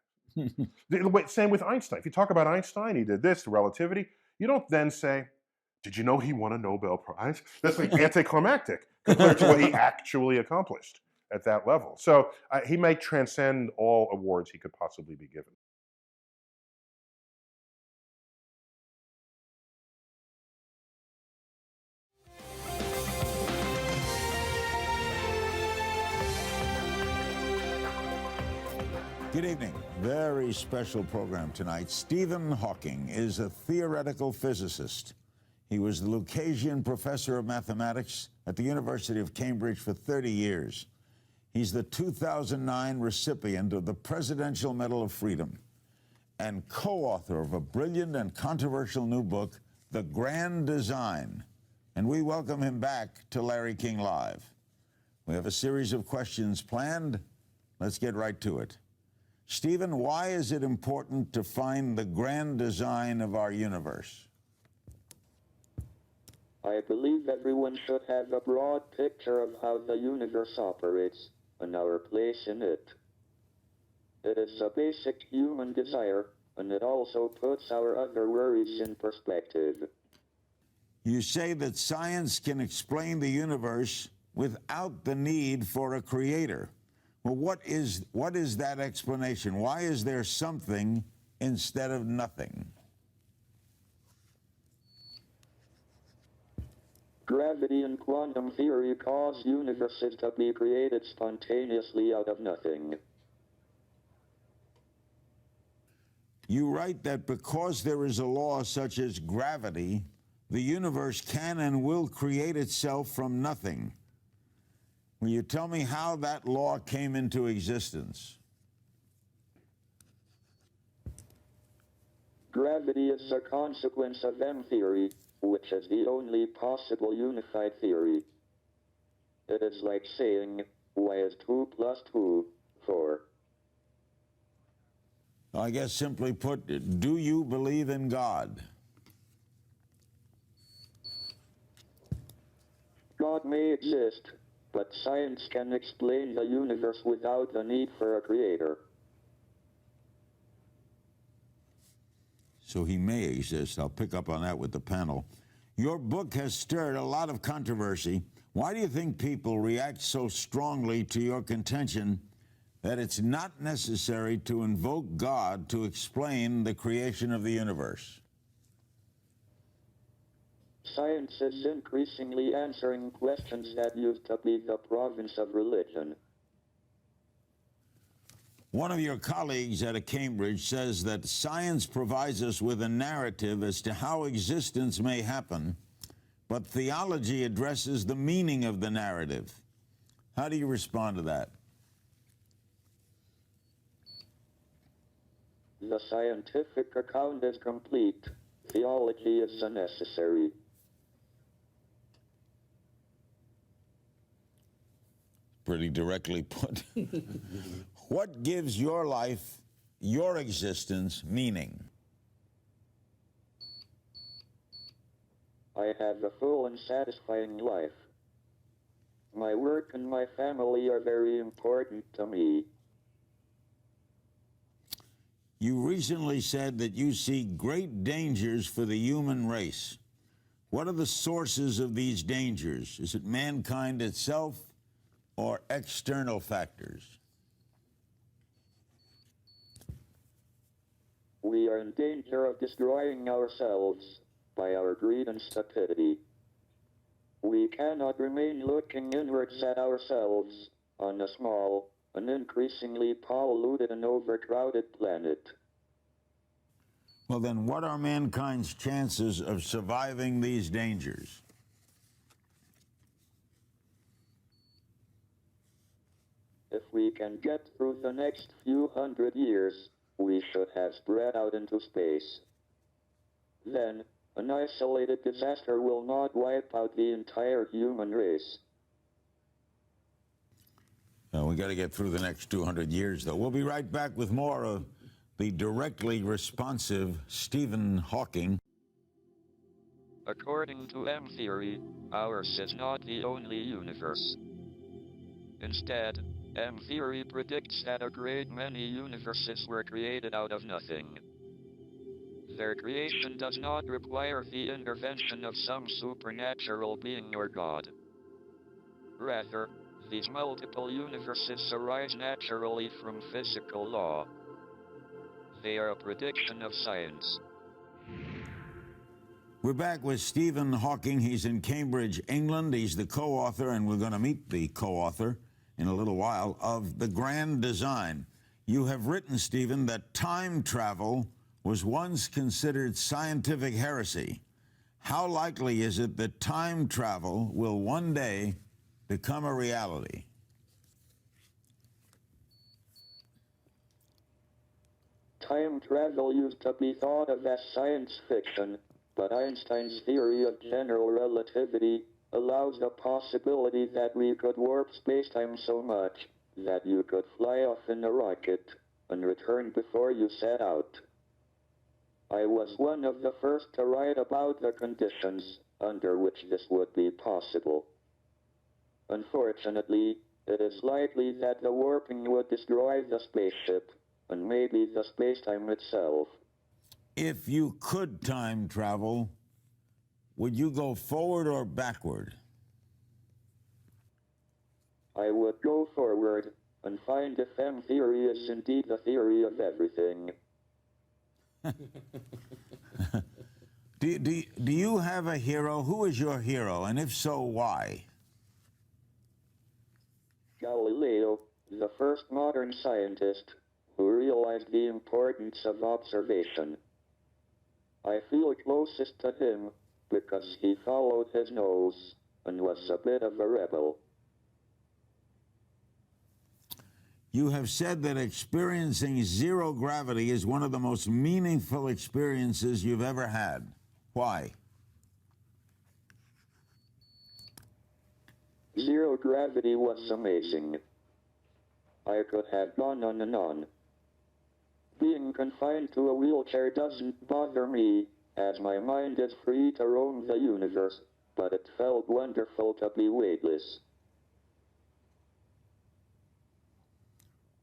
Same with Einstein. If you talk about Einstein, he did this, relativity. You don't then say, did you know he won a Nobel Prize? That's like anticlimactic compared to what he actually accomplished at that level. So he may transcend all awards he could possibly be given. Good evening. Very special program tonight. Stephen Hawking is a theoretical physicist. He was the Lucasian Professor of Mathematics at the University of Cambridge for 30 years. He's the 2009 recipient of the Presidential Medal of Freedom and co-author of a brilliant and controversial new book, The Grand Design. And we welcome him back to Larry King Live. We have a series of questions planned. Let's get right to it. Stephen, why is it important to find the grand design of our universe? I believe everyone should have a broad picture of how the universe operates and our place in it. It is a basic human desire, and it also puts our other worries in perspective. You say that science can explain the universe without the need for a creator. Well, what is that explanation? Why is there something instead of nothing? Gravity and quantum theory cause universes to be created spontaneously out of nothing. You write that because there is a law such as gravity, the universe can and will create itself from nothing. Will you tell me how that law came into existence? Gravity is a consequence of M theory, which is the only possible unified theory. It is like saying, y is 2 plus 2, 4. I guess simply put, do you believe in God? God may exist, but science can explain the universe without the need for a creator. So he may exist. I'll pick up on that with the panel. Your book has stirred a lot of controversy. Why do you think people react so strongly to your contention that it's not necessary to invoke God to explain the creation of the universe? Science is increasingly answering questions that used to be the province of religion. One of your colleagues at Cambridge says that science provides us with a narrative as to how existence may happen, but theology addresses the meaning of the narrative. How do you respond to that? The scientific account is complete. Theology is unnecessary. Pretty directly put. What gives your life, your existence, meaning? I have a full and satisfying life. My work and my family are very important to me. You recently said that you see great dangers for the human race. What are the sources of these dangers? Is it mankind itself or external factors? We are in danger of destroying ourselves by our greed and stupidity. We cannot remain looking inwards at ourselves on a small and increasingly polluted and overcrowded planet. Well, then what are mankind's chances of surviving these dangers? If we can get through the next few hundred years, we should have spread out into space. Then, an isolated disaster will not wipe out the entire human race. We got to get through the next 200 years, though. We'll be right back with more of the directly responsive Stephen Hawking. According to M theory, ours is not the only universe. Instead, M theory predicts that a great many universes were created out of nothing. Their creation does not require the intervention of some supernatural being or God. Rather, these multiple universes arise naturally from physical law. They are a prediction of science. We're back with Stephen Hawking. He's in Cambridge, England. He's the co-author, and we're going to meet the co-author in a little while, of The Grand Design. You have written, Stephen, that time travel was once considered scientific heresy. How likely is it that time travel will one day become a reality? Time travel used to be thought of as science fiction, but Einstein's theory of general relativity allows the possibility that we could warp spacetime so much that you could fly off in a rocket and return before you set out. I was one of the first to write about the conditions under which this would be possible. Unfortunately, it is likely that the warping would destroy the spaceship and maybe the spacetime itself. If you could time travel, would you go forward or backward? I would go forward and find if M theory is indeed the theory of everything. Do you have a hero? Who is your hero? And if so, why? Galileo, the first modern scientist who realized the importance of observation. I feel closest to him because he followed his nose and was a bit of a rebel. You have said that experiencing zero gravity is one of the most meaningful experiences you've ever had. Why? Zero gravity was amazing. I could have gone on and on. Being confined to a wheelchair doesn't bother me, as my mind is free to roam the universe, but it felt wonderful to be weightless.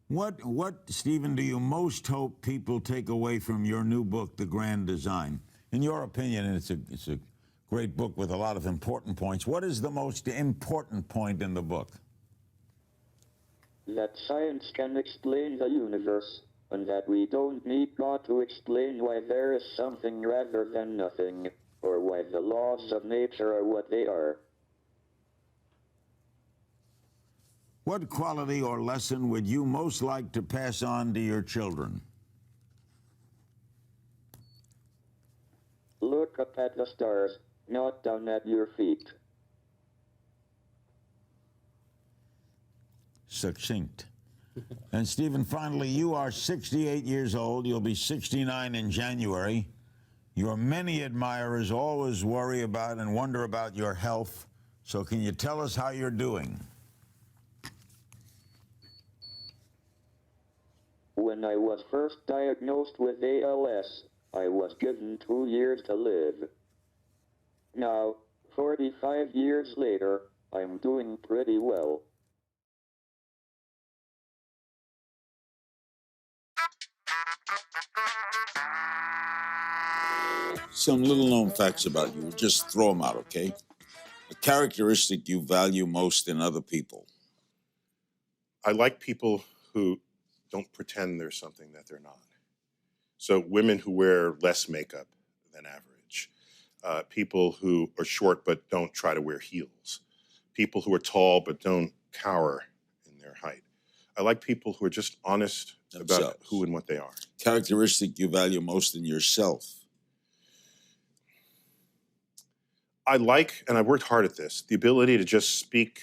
What, Stephen, do you most hope people take away from your new book, The Grand Design? In your opinion, and it's a great book with a lot of important points. What is the most important point in the book? That science can explain the universe, and that we don't need God to explain why there is something rather than nothing, or why the laws of nature are what they are. What quality or lesson would you most like to pass on to your children? Look up at the stars, not down at your feet. Succinct. And Stephen, finally, you are 68 years old. You'll be 69 in January. Your many admirers always worry about and wonder about your health. So can you tell us how you're doing? When I was first diagnosed with ALS, I was given 2 years to live. Now, 45 years later, I'm doing pretty well. Some little-known facts about you. Just throw them out, okay? A characteristic you value most in other people. I like people who don't pretend they're something that they're not. So women who wear less makeup than average. People who are short but don't try to wear heels. People who are tall but don't cower in their height. I like people who are just honest about who and what they are. Characteristic you value most in yourself. I like, and I've worked hard at this, the ability to just speak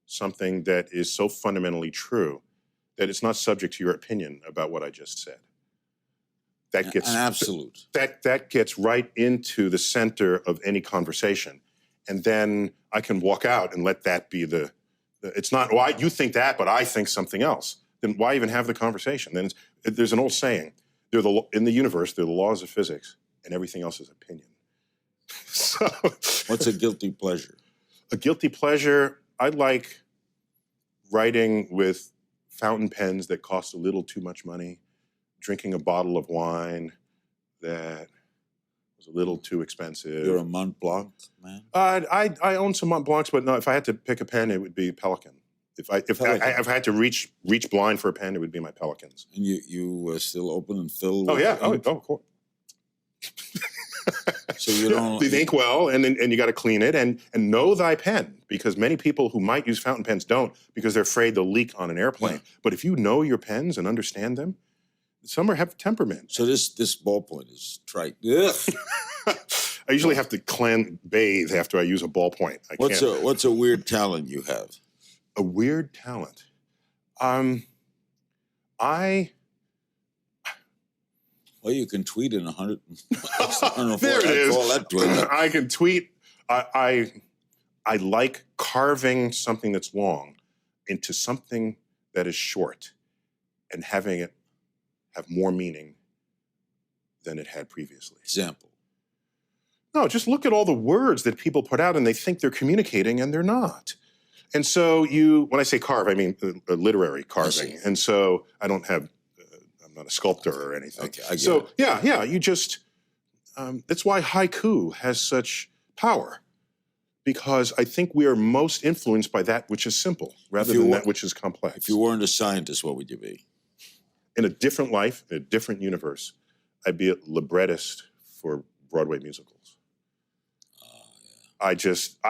something that is so fundamentally true that it's not subject to your opinion about what I just said. That gets an absolute. That gets right into the center of any conversation, and then I can walk out and let that be the it's not, well, you think that, but I think something else. Then why even have the conversation? Then there's an old saying: in the universe, there are the laws of physics, and everything else is opinion. So, what's a guilty pleasure? A guilty pleasure, I like writing with fountain pens that cost a little too much money, drinking a bottle of wine that was a little too expensive. You're a Mont Blanc man? I own some Mont Blancs, but no, if I had to pick a pen, it would be Pelican. If I had to reach blind for a pen, it would be my Pelicans. And you still open and fill? Oh yeah, of course. So you don't the ink well, and you got to clean it and know thy pen, because many people who might use fountain pens don't, because they're afraid they'll leak on an airplane. Yeah. But if you know your pens and understand them, some have temperament. So this ballpoint is trite. I usually have to bathe after I use a ballpoint. What's a weird talent you have? A weird talent? Well, you can tweet in 100. There it is. I can tweet. I like carving something that's long into something that is short and having it have more meaning than it had previously. Example. No, just look at all the words that people put out and they think they're communicating and they're not. And so when I say carve, I mean literary carving. And so I don't have, I'm not a sculptor or anything. Okay, I get it. You just, that's why haiku has such power. Because I think we are most influenced by that which is simple rather than that which is complex. If you weren't a scientist, what would you be? In a different life, in a different universe, I'd be a librettist for Broadway musicals. I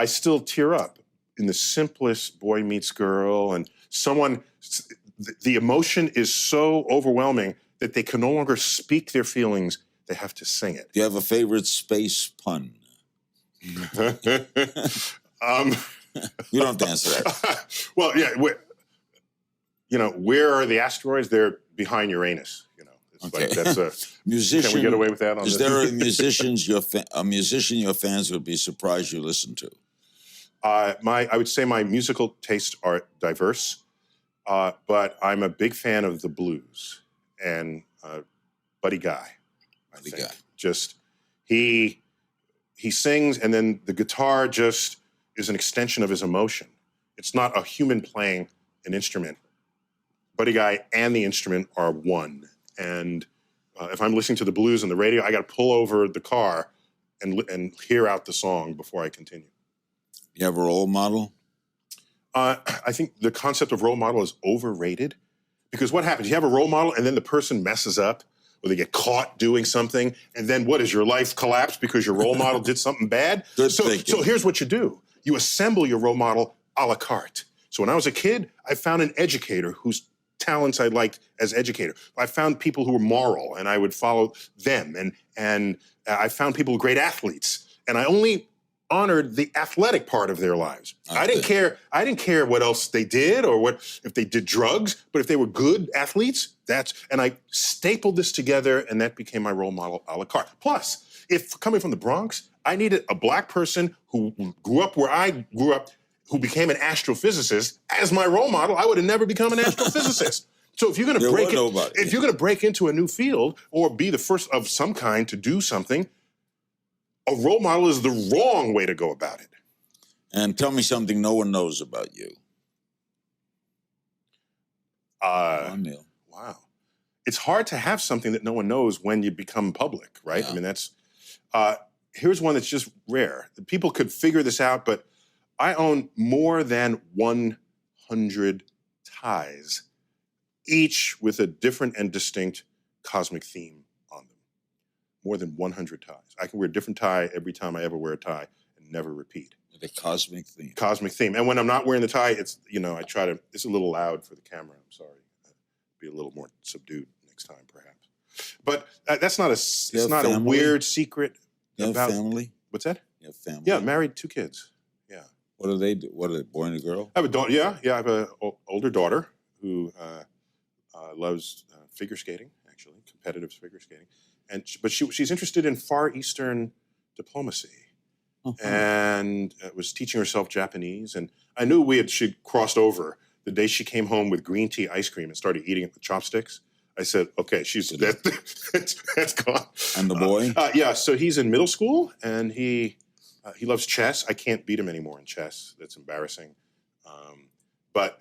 still tear up in the simplest boy meets girl, and the emotion is so overwhelming that they can no longer speak their feelings, they have to sing it. Do you have a favorite space pun? You don't have to answer that. Well, yeah, where are the asteroids? They're behind Uranus. It's like that's a musician. Can we get away with that? Is there a musician your fans would be surprised you listen to? I would say my musical tastes are diverse, but I'm a big fan of the blues and Buddy Guy. Just he sings, and then the guitar just is an extension of his emotion. It's not a human playing an instrument. Buddy Guy and the instrument are one. And if I'm listening to the blues on the radio, I got to pull over the car and hear out the song before I continue. You have a role model? I think the concept of role model is overrated, because what happens? You have a role model and then the person messes up, or they get caught doing something, and then what, is your life collapse because your role model did something bad? So here's what you do. You assemble your role model a la carte. So when I was a kid, I found an educator whose talents I liked as educator. I found people who were moral, and I would follow them. And I found people, great athletes, and I only honored the athletic part of their lives. I didn't care what else they did, or if they did drugs, but if they were good athletes, and I stapled this together, and that became my role model a la carte. Plus, if coming from the Bronx, I needed a black person who grew up where I grew up, who became an astrophysicist as my role model. I would have never become an astrophysicist. So if you're going to break into a new field or be the first of some kind to do something, a role model is the wrong way to go about it. And tell me something no one knows about you. Neil. Wow. It's hard to have something that no one knows when you become public, right? Yeah. I mean, that's, here's one that's just rare. People could figure this out, but I own more than 100 ties, each with a different and distinct cosmic theme on them. More than 100 ties. I can wear a different tie every time I ever wear a tie and never repeat. The cosmic theme. Cosmic theme. And when I'm not wearing the tie, it's, it's a little loud for the camera. I'm sorry. Be a little more subdued next time, perhaps. But that's not a weird secret. You have family? What's that? You have family? Yeah, married, 2 kids. Yeah. What do they do? What are they, boy and a girl? I have a daughter. Yeah. I have an older daughter who loves figure skating, actually, competitive figure skating. But she's interested in Far Eastern diplomacy. And was teaching herself Japanese. And I knew she crossed over the day she came home with green tea ice cream and started eating it with chopsticks. I said, okay, that's gone. And the boy? Yeah, so he's in middle school, and he loves chess. I can't beat him anymore in chess. That's embarrassing. But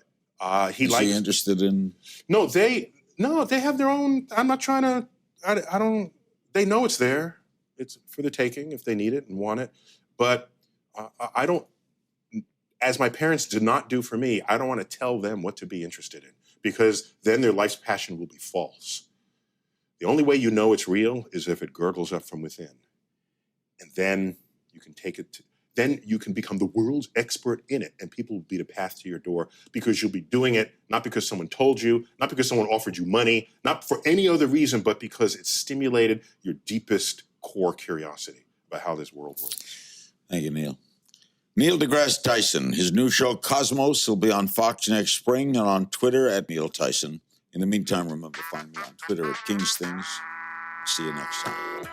he likes... Is he interested in... No, they have their own... I'm not trying to... I don't... They know it's there. It's for the taking if they need it and want it. But I don't... As my parents did not do for me, I don't want to tell them what to be interested in, because then their life's passion will be false. The only way you know it's real is if it gurgles up from within. And then you can take it then you can become the world's expert in it, and people will be the path to your door, because you'll be doing it not because someone told you, not because someone offered you money, not for any other reason, but because it stimulated your deepest core curiosity about how this world works. Thank you, Neil. Neil deGrasse Tyson. His new show, Cosmos, will be on Fox next spring and on Twitter at Neil Tyson. In the meantime, remember to find me on Twitter at King's Things. See you next time.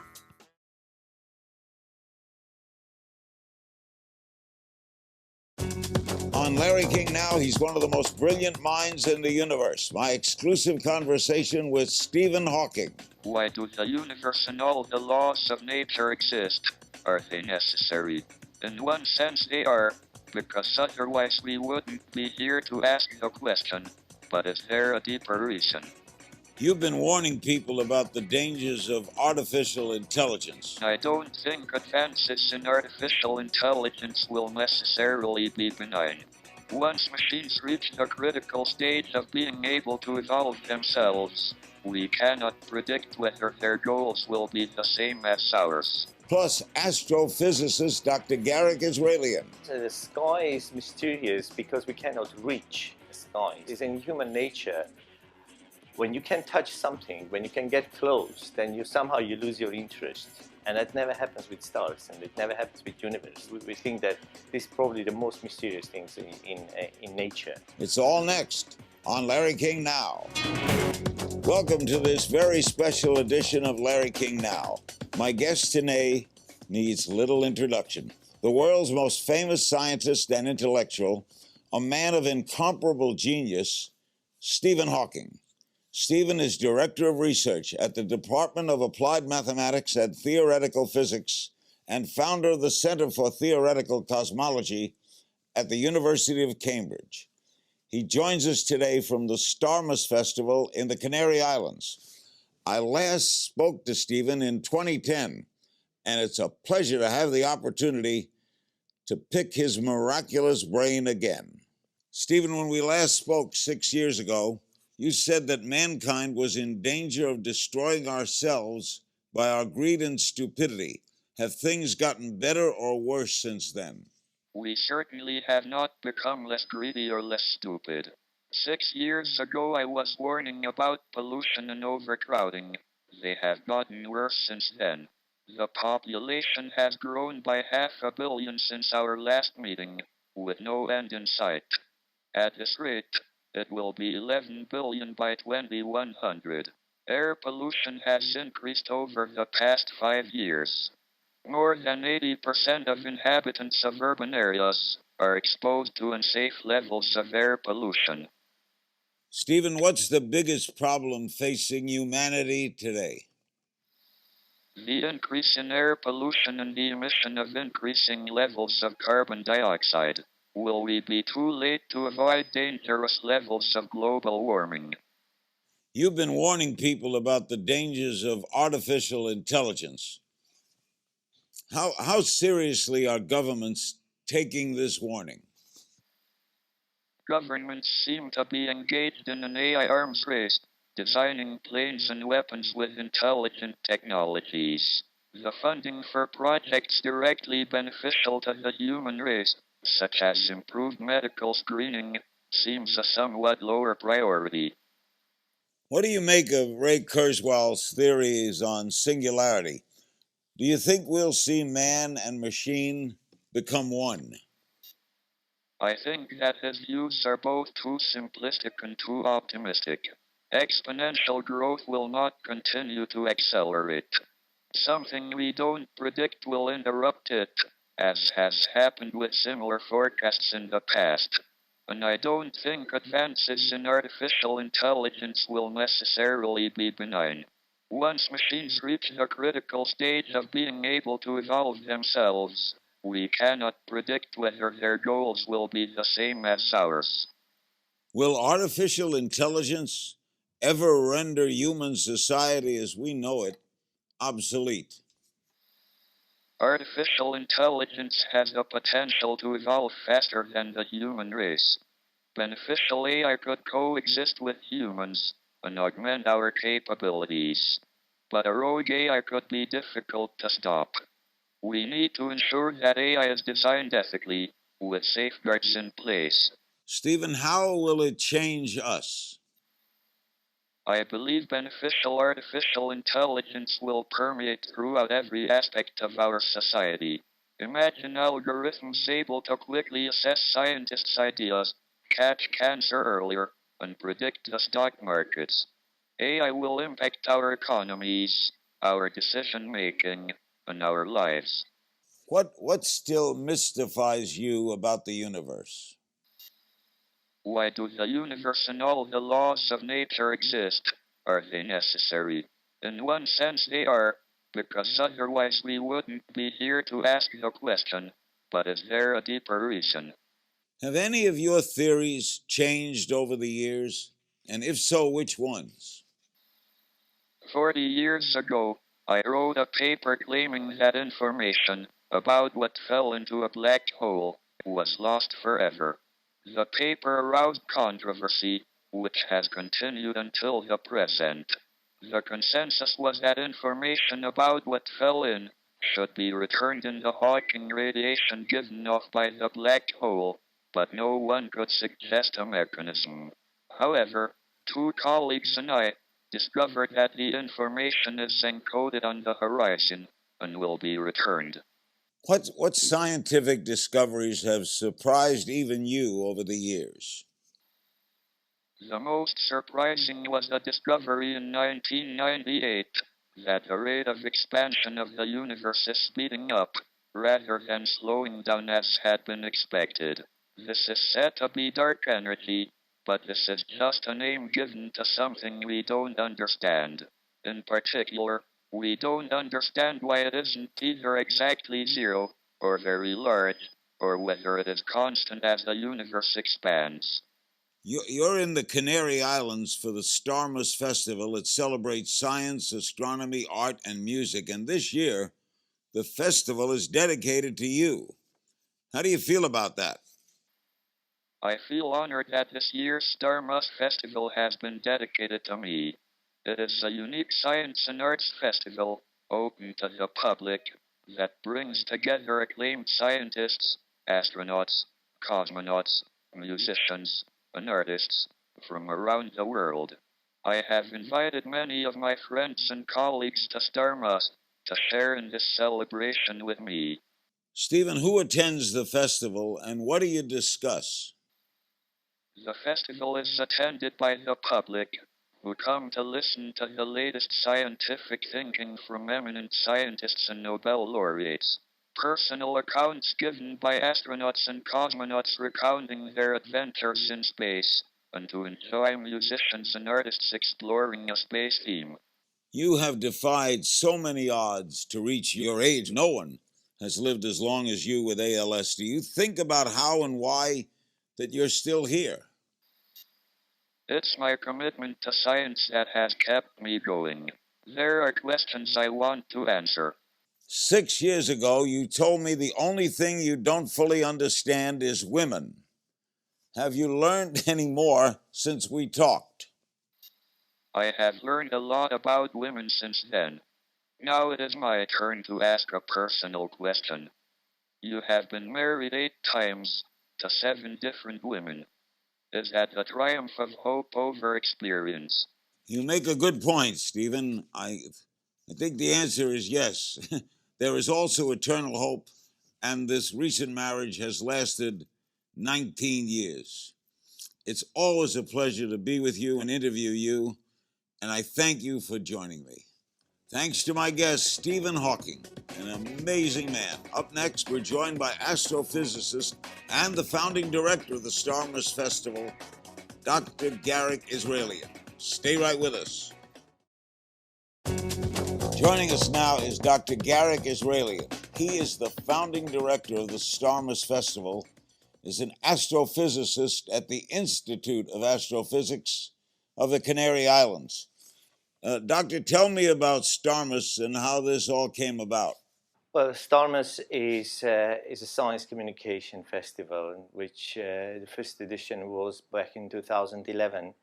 On Larry King Now, he's one of the most brilliant minds in the universe. My exclusive conversation with Stephen Hawking. Why do the universe and all the laws of nature exist? Are they necessary? In one sense they are, because otherwise we wouldn't be here to ask the question. But is there a deeper reason? You've been warning people about the dangers of artificial intelligence. I don't think advances in artificial intelligence will necessarily be benign. Once machines reach the critical stage of being able to evolve themselves, we cannot predict whether their goals will be the same as ours. Plus, astrophysicist Dr. Garrick Israelian. The sky is mysterious because we cannot reach the sky. It's in human nature. When you can touch something, when you can get close, then you lose your interest. And that never happens with stars, and it never happens with universe. We think that this is probably the most mysterious things in nature. It's all next on Larry King Now. Welcome to this very special edition of Larry King Now. My guest today needs little introduction. The world's most famous scientist and intellectual, a man of incomparable genius, Stephen Hawking. Stephen is Director of Research at the Department of Applied Mathematics and Theoretical Physics and founder of the Center for Theoretical Cosmology at the University of Cambridge. He joins us today from the Starmus Festival in the Canary Islands. I last spoke to Stephen in 2010, and it's a pleasure to have the opportunity to pick his miraculous brain again. Stephen, when we last spoke 6 years ago, you said that mankind was in danger of destroying ourselves by our greed and stupidity. Have things gotten better or worse since then? We certainly have not become less greedy or less stupid. 6 years ago I was warning about pollution and overcrowding. They have gotten worse since then. The population has grown by 500 million since our last meeting, with no end in sight. At this rate, it will be 11 billion by 2100. Air pollution has increased over the past 5 years. More than 80% of inhabitants of urban areas are exposed to unsafe levels of air pollution. Stephen, what's the biggest problem facing humanity today? The increase in air pollution and the emission of increasing levels of carbon dioxide. Will we be too late to avoid dangerous levels of global warming? You've been warning people about the dangers of artificial intelligence. How seriously are governments taking this warning? Governments seem to be engaged in an AI arms race, designing planes and weapons with intelligent technologies. The funding for projects directly beneficial to the human race, such as improved medical screening, seems a somewhat lower priority. What do you make of Ray Kurzweil's theories on singularity? Do you think we'll see man and machine become one? I think that his views are both too simplistic and too optimistic. Exponential growth will not continue to accelerate. Something we don't predict will interrupt it, as has happened with similar forecasts in the past. And I don't think advances in artificial intelligence will necessarily be benign. Once machines reach the critical stage of being able to evolve themselves, we cannot predict whether their goals will be the same as ours. Will artificial intelligence ever render human society as we know it obsolete? Artificial intelligence has the potential to evolve faster than the human race. Beneficial AI could coexist with humans and augment our capabilities. But a rogue AI could be difficult to stop. We need to ensure that AI is designed ethically, with safeguards in place. Stephen, how will it change us? I believe beneficial artificial intelligence will permeate throughout every aspect of our society. Imagine algorithms able to quickly assess scientists' ideas, catch cancer earlier, and predict the stock markets. AI will impact our economies, our decision-making, and our lives. What still mystifies you about the universe? Why do the universe and all the laws of nature exist? Are they necessary? In one sense they are, because otherwise we wouldn't be here to ask the question, but is there a deeper reason? Have any of your theories changed over the years? And if so, which ones? 40 years ago, I wrote a paper claiming that information about what fell into a black hole was lost forever. The paper aroused controversy, which has continued until the present. The consensus was that information about what fell in should be returned in the Hawking radiation given off by the black hole, but no one could suggest a mechanism. However, two colleagues and I discovered that the information is encoded on the horizon and will be returned. What scientific discoveries have surprised even you over the years? The most surprising was the discovery in 1998 that the rate of expansion of the universe is speeding up rather than slowing down as had been expected. This is said to be dark energy, but this is just a name given to something we don't understand. In particular, we don't understand why it isn't either exactly zero or very large, or whether it is constant as the universe expands. You're in the Canary Islands for the Starmus Festival. It celebrates science, astronomy, art, and music. And this year, the festival is dedicated to you. How do you feel about that? I feel honored that this year's Starmus Festival has been dedicated to me. It is a unique science and arts festival, open to the public, that brings together acclaimed scientists, astronauts, cosmonauts, musicians, and artists from around the world. I have invited many of my friends and colleagues to Starmus to share in this celebration with me. Stephen, who attends the festival and what do you discuss? The festival is attended by the public, who come to listen to the latest scientific thinking from eminent scientists and Nobel laureates. Personal accounts given by astronauts and cosmonauts recounting their adventures in space, and to enjoy musicians and artists exploring a space theme. You have defied so many odds to reach your age. No one has lived as long as you with ALS. Do you think about how and why that you're still here? It's my commitment to science that has kept me going. There are questions I want to answer. 6 years ago, you told me the only thing you don't fully understand is women. Have you learned any more since we talked? I have learned a lot about women since then. Now it is my turn to ask a personal question. You have been married 8 times to 7 different women. Is that the triumph of hope over experience? You make a good point, Stephen. I think the answer is yes. There is also eternal hope, and this recent marriage has lasted 19 years. It's always a pleasure to be with you and interview you, and I thank you for joining me. Thanks to my guest, Stephen Hawking, an amazing man. Up next, we're joined by astrophysicist and the founding director of the Starmus Festival, Dr. Garrick Israelian. Stay right with us. Joining us now is Dr. Garrick Israelian. He is the founding director of the Starmus Festival, is an astrophysicist at the Institute of Astrophysics of the Canary Islands. Doctor, tell me about Starmus and how this all came about. Well, Starmus is a science communication festival, in which the first edition was back in 2011. It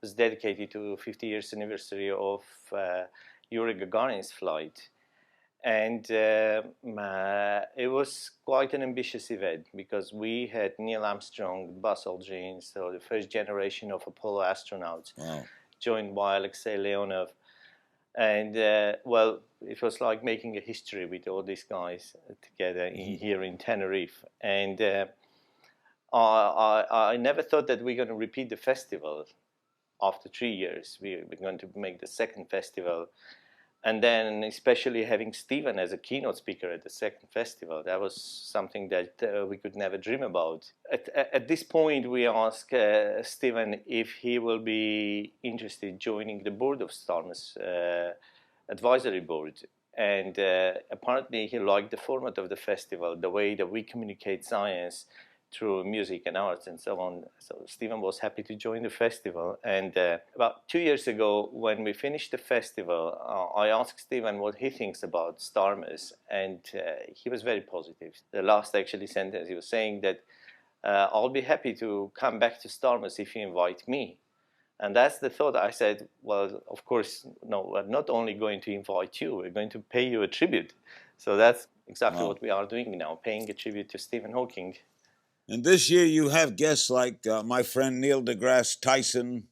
was dedicated to 50 years anniversary of Yuri Gagarin's flight. And it was quite an ambitious event because we had Neil Armstrong, Buzz Aldrin, so the first generation of Apollo astronauts. Wow. joined by Alexei Leonov. And well, it was like making a history with all these guys together here in Tenerife. And I never thought that we're going to repeat the festival after 3 years. We're going to make the second festival. And then especially having Stephen as a keynote speaker at the second festival, that was something that we could never dream about. At this point, we asked Stephen if he will be interested in joining the board of STARM's advisory board. And apparently he liked the format of the festival, the way that we communicate science through music and arts and so on. So Stephen was happy to join the festival. And about 2 years ago, when we finished the festival, I asked Stephen what he thinks about STARMers, and he was very positive. The last actually sentence, he was saying that I'll be happy to come back to STARMers if you invite me. And that's the thought. I said, well, of course, no, we're not only going to invite you, we're going to pay you a tribute. So that's exactly what we are doing now, paying a tribute to Stephen Hawking. And this year you have guests like my friend Neil deGrasse Tyson,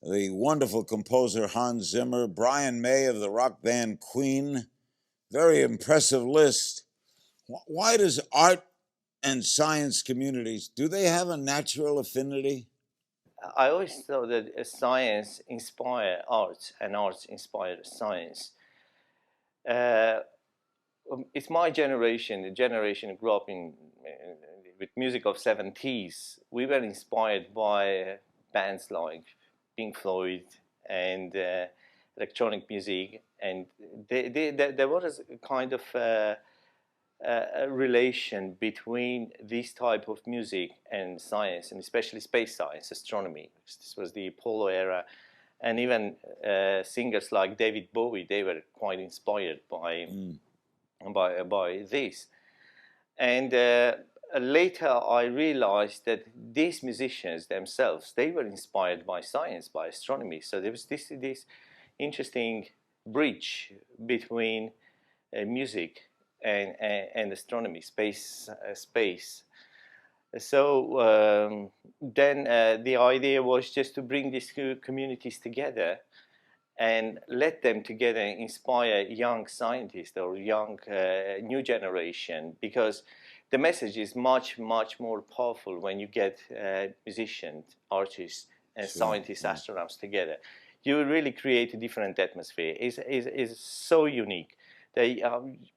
the wonderful composer Hans Zimmer, Brian May of the rock band Queen. Very impressive list. Why does art and science communities, do they have a natural affinity? I always thought that science inspires arts and arts inspire science. It's my generation, the generation who grew up with music of 70s. We were inspired by bands like Pink Floyd and electronic music, and there was a kind of a relation between this type of music and science, and especially space science, astronomy. This was the Apollo era, and even singers like David Bowie, they were quite inspired by this. And later I realized that these musicians themselves, they were inspired by science, by astronomy. So there was this interesting bridge between music and astronomy, space. So then the idea was just to bring these two communities together and let them together inspire young scientists or young new generation, because the message is much, much more powerful when you get musicians, artists, and scientists, astronauts together. You really create a different atmosphere. It's so unique that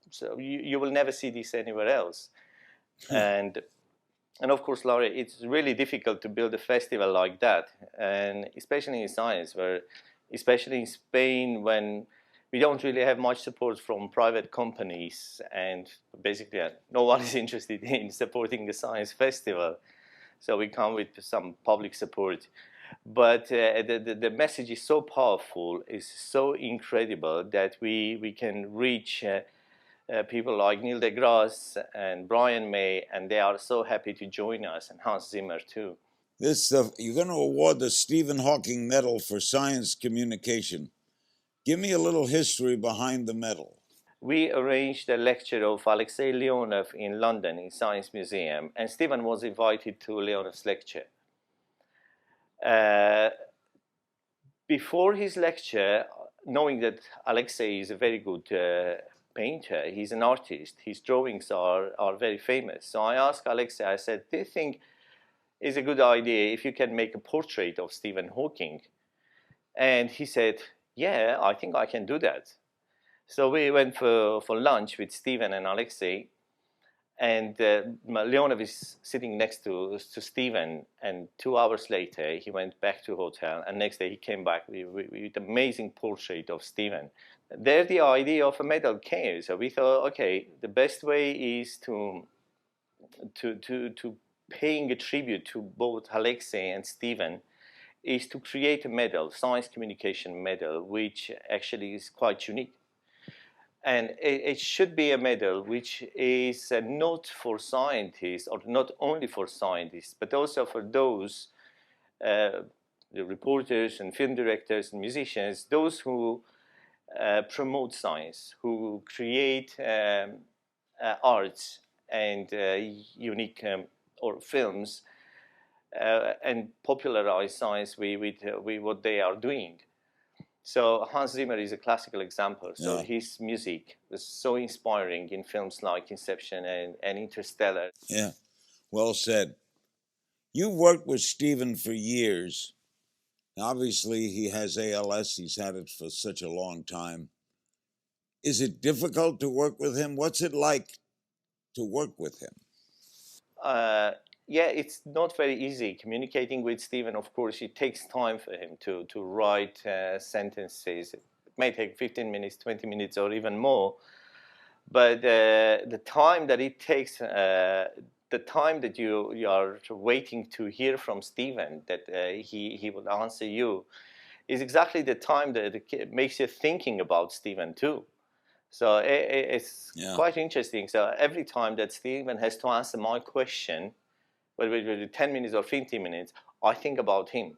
so you will never see this anywhere else. And of course, Laurie, it's really difficult to build a festival like that, and especially in science, where, especially in Spain, when we don't really have much support from private companies, and basically no one is interested in supporting the science festival. So we come with some public support. But the message is so powerful, is so incredible, that we can reach people like Neil deGrasse and Brian May, and they are so happy to join us, and Hans Zimmer too. You're going to award the Stephen Hawking Medal for Science Communication. Give me a little history behind the medal. We arranged a lecture of Alexei Leonov in London in Science Museum, and Stephen was invited to Leonov's lecture. Before his lecture, knowing that Alexei is a very good painter, he's an artist, his drawings are very famous. So I asked Alexei, I said, do you think it's a good idea if you can make a portrait of Stephen Hawking? And he said, yeah, I think I can do that. So we went for lunch with Stephen and Alexei, and Leonov is sitting next to Stephen, and 2 hours later he went back to hotel, and next day he came back with an amazing portrait of Stephen. There the idea of a medal came. So we thought, okay, the best way is to paying a tribute to both Alexei and Stephen is to create a medal, science communication medal, which actually is quite unique. And it should be a medal which is not for scientists, or not only for scientists, but also for those the reporters and film directors and musicians, those who promote science, who create arts and unique or films and popularize science with what they are doing. So Hans Zimmer is a classical example. So his music was so inspiring in films like Inception and Interstellar. Yeah, well said. You've worked with Stephen for years. Obviously, he has ALS. He's had it for such a long time. Is it difficult to work with him? What's it like to work with him? Yeah, it's not very easy. Communicating with Stephen, of course, it takes time for him to write sentences. It may take 15 minutes, 20 minutes, or even more. But the time that it takes, the time that you are waiting to hear from Stephen, that he will answer you, is exactly the time that it makes you thinking about Stephen too. So it's quite interesting. So every time that Stephen has to answer my question, whether it's 10 minutes or 15 minutes, I think about him.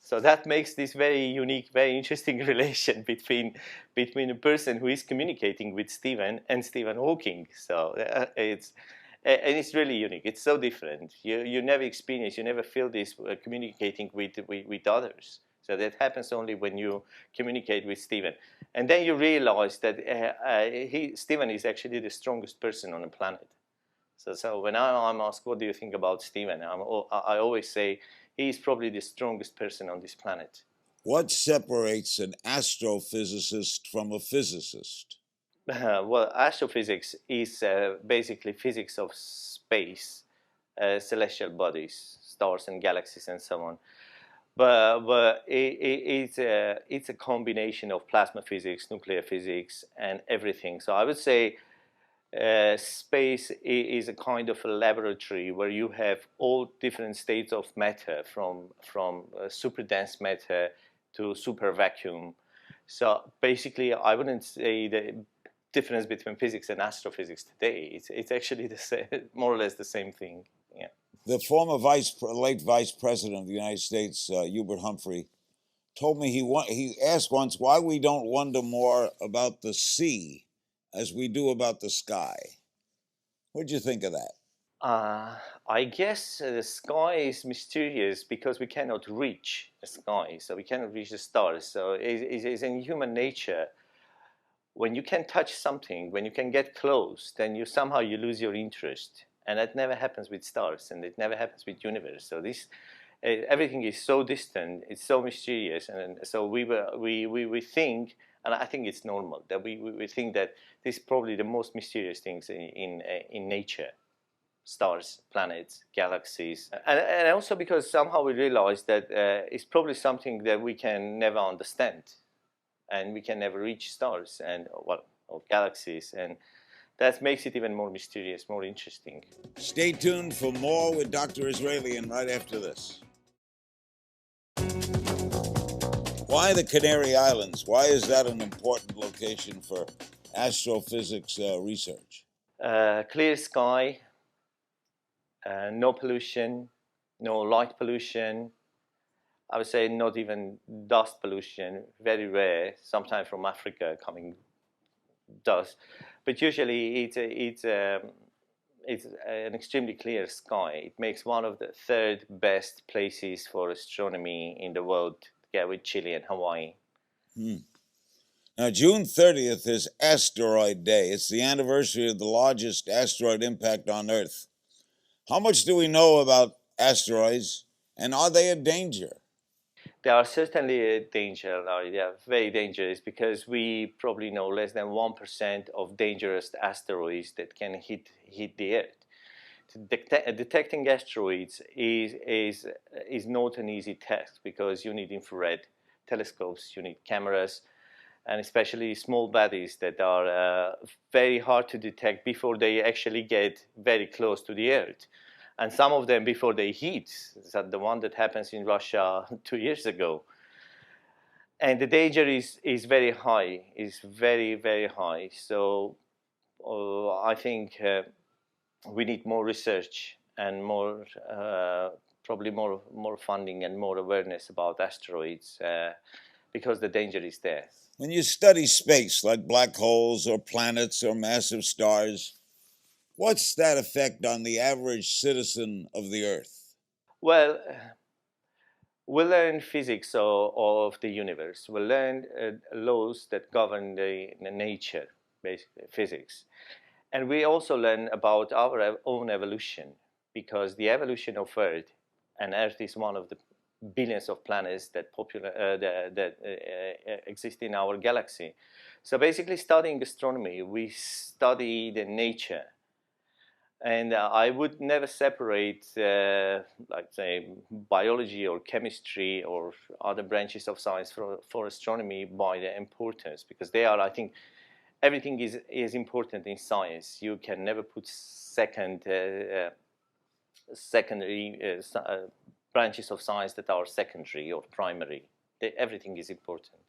So that makes this very unique, very interesting relation between a person who is communicating with Stephen and Stephen Hawking. So it's really unique. It's so different. You never experience, you never feel this communicating with others. So that happens only when you communicate with Stephen. And then you realize that Stephen is actually the strongest person on the planet. So when I'm asked, what do you think about Stephen? I always say, he's probably the strongest person on this planet. What separates an astrophysicist from a physicist? Well, astrophysics is basically physics of space, celestial bodies, stars and galaxies and so on. But it's a combination of plasma physics, nuclear physics, and everything. So I would say space is a kind of a laboratory where you have all different states of matter, from super dense matter to super vacuum. So basically, I wouldn't say the difference between physics and astrophysics today. It's actually the same, more or less the same thing. Yeah. The former late Vice President of the United States, Hubert Humphrey, told me he asked once why we don't wonder more about the sea as we do about the sky. What'd you think of that? I guess the sky is mysterious because we cannot reach the sky, so we cannot reach the stars. So it's in human nature. When you can touch something, when you can get close, then somehow you lose your interest, and that never happens with stars, and it never happens with universe. So everything is so distant, it's so mysterious, and so we think. And I think it's normal that we think that this is probably the most mysterious things in nature: stars, planets, galaxies, and also because somehow we realize that it's probably something that we can never understand, and we can never reach stars or galaxies, and that makes it even more mysterious, more interesting. Stay tuned for more with Dr. Israelian right after this. Why the Canary Islands? Why is that an important location for astrophysics research? Clear sky, no pollution, no light pollution. I would say not even dust pollution, very rare, sometimes from Africa coming dust. But usually it's an extremely clear sky. It makes one of the third best places for astronomy in the world, with Chile and Hawaii. Now, June 30th is Asteroid Day. It's the anniversary of the largest asteroid impact on Earth. How much do we know about asteroids, and are they a danger? They are certainly a danger, Larry. They are very dangerous because we probably know less than 1% of dangerous asteroids that can hit the Earth. Detecting asteroids is not an easy task because you need infrared telescopes, you need cameras, and especially small bodies that are very hard to detect before they actually get very close to the Earth. And some of them before they hit, the one that happens in Russia 2 years ago. And the danger is very high, is very, very high. So I think we need more research and more, probably more funding and more awareness about asteroids because the danger is there. When you study space, like black holes or planets or massive stars, what's that effect on the average citizen of the Earth? Well, we learn physics of the universe. We learn laws that govern the nature, basically physics. And we also learn about our own evolution, because the evolution of Earth, and Earth is one of the billions of planets that exist in our galaxy. So basically, studying astronomy, we study the nature. And I would never separate, like say, biology or chemistry or other branches of science for astronomy by their importance, because they are, I think, everything is important in science. You can never put secondary branches of science that are secondary or primary. Everything is important.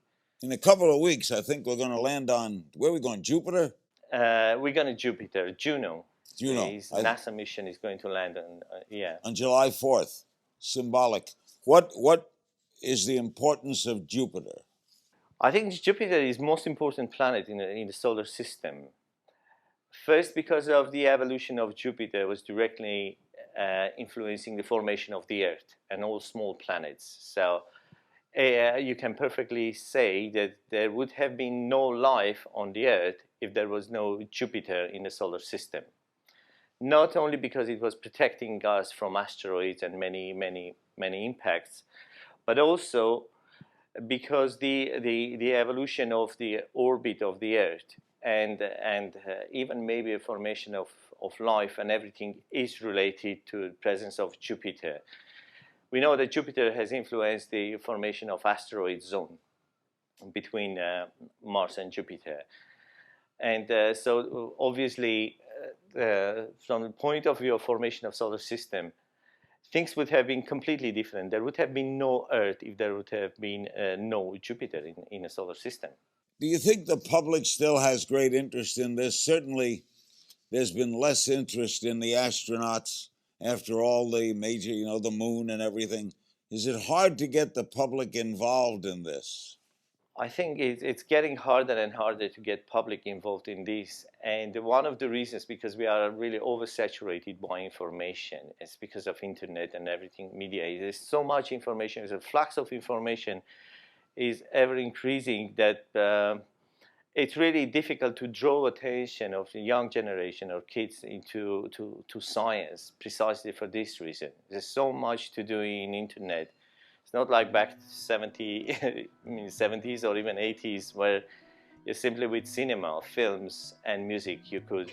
In a couple of weeks, I think we're going to land on, where are we going, Jupiter? We're going to Jupiter, Juno. Juno. NASA mission is going to land on, on July 4th. Symbolic. What is the importance of Jupiter? I think Jupiter is the most important planet in the solar system. First, because of the evolution of Jupiter was directly influencing the formation of the Earth and all small planets. So you can perfectly say that there would have been no life on the Earth if there was no Jupiter in the solar system. Not only because it was protecting us from asteroids and many impacts, but also because the evolution of the orbit of the Earth and even maybe a formation of life and everything is related to the presence of Jupiter. We know that Jupiter has influenced the formation of asteroid zone between Mars and Jupiter. And so obviously, from the point of view of formation of solar system, things would have been completely different. There would have been no Earth if there would have been no Jupiter in a solar system. Do you think the public still has great interest in this? Certainly, there's been less interest in the astronauts after all the major, the moon and everything. Is it hard to get the public involved in this? I think it's getting harder and harder to get public involved in this. And one of the reasons, because we are really oversaturated by information, it's because of internet and everything, media. There's so much information, the flux of information is ever increasing that it's really difficult to draw attention of the young generation or kids into to science, precisely for this reason. There's so much to do in internet. It's not like back 70s or even 80s, where you simply with cinema, films, and music you could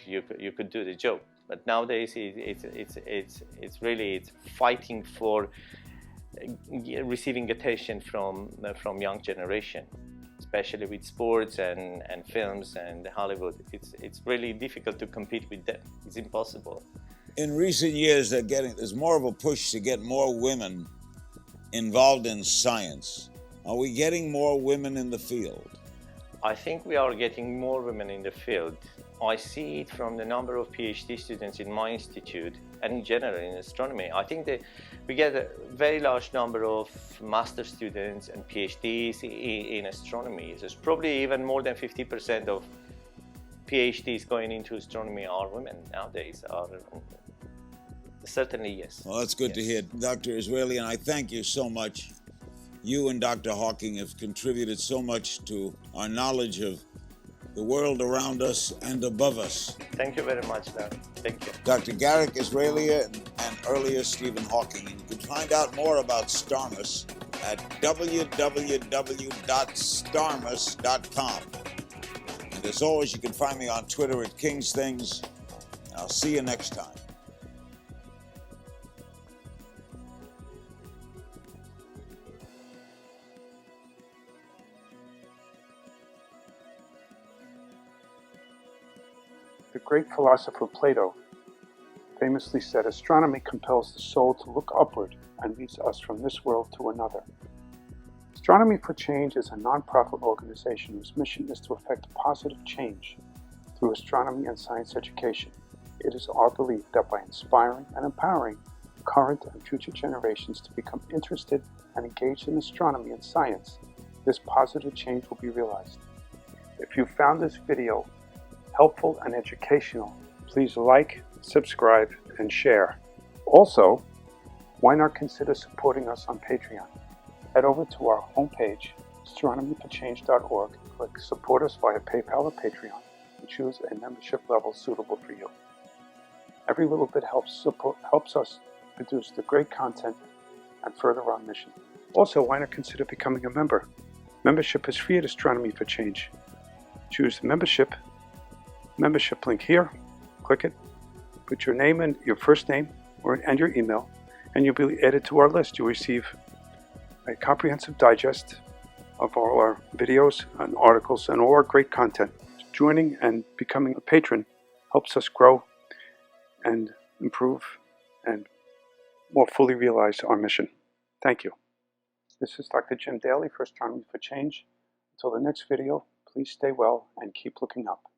do the job. But nowadays it's really fighting for receiving attention from young generation, especially with sports and films and Hollywood. It's really difficult to compete with them. It's impossible. In recent years, there's more of a push to get more women involved in science. Are we getting more women in the field? I think we are getting more women in the field. I see it from the number of PhD students in my institute and in general in astronomy. I think that we get a very large number of master students and PhDs in astronomy. There's probably even more than 50% of PhDs going into astronomy are women nowadays. Certainly, yes. Well, that's good to hear. Dr. Israelian, I thank you so much. You and Dr. Hawking have contributed so much to our knowledge of the world around us and above us. Thank you very much, Larry. Thank you. Dr. Garrick Israelian and earlier Stephen Hawking. And you can find out more about STARMUS at www.starmus.com. And as always, you can find me on Twitter at King's Things. And I'll see you next time. The great philosopher Plato famously said, "Astronomy compels the soul to look upward and leads us from this world to another." Astronomy for Change is a non-profit organization whose mission is to effect positive change through astronomy and science education. It is our belief that by inspiring and empowering current and future generations to become interested and engaged in astronomy and science, this positive change will be realized. If you found this video helpful and educational, please like, subscribe, and share. Also, why not consider supporting us on Patreon? Head over to our homepage, astronomyforchange.org, click Support Us via PayPal or Patreon, and choose a membership level suitable for you. Every little bit helps us produce the great content and further our mission. Also, why not consider becoming a member? Membership is free at Astronomy for Change. Choose membership link here, click it, put your name and your first name and your email, and you'll be added to our list. You'll receive a comprehensive digest of all our videos and articles and all our great content. Joining and becoming a patron helps us grow and improve and more fully realize our mission. Thank you. This is Dr. Jim Daly for Astronomy for Change. Until the next video, please stay well and keep looking up.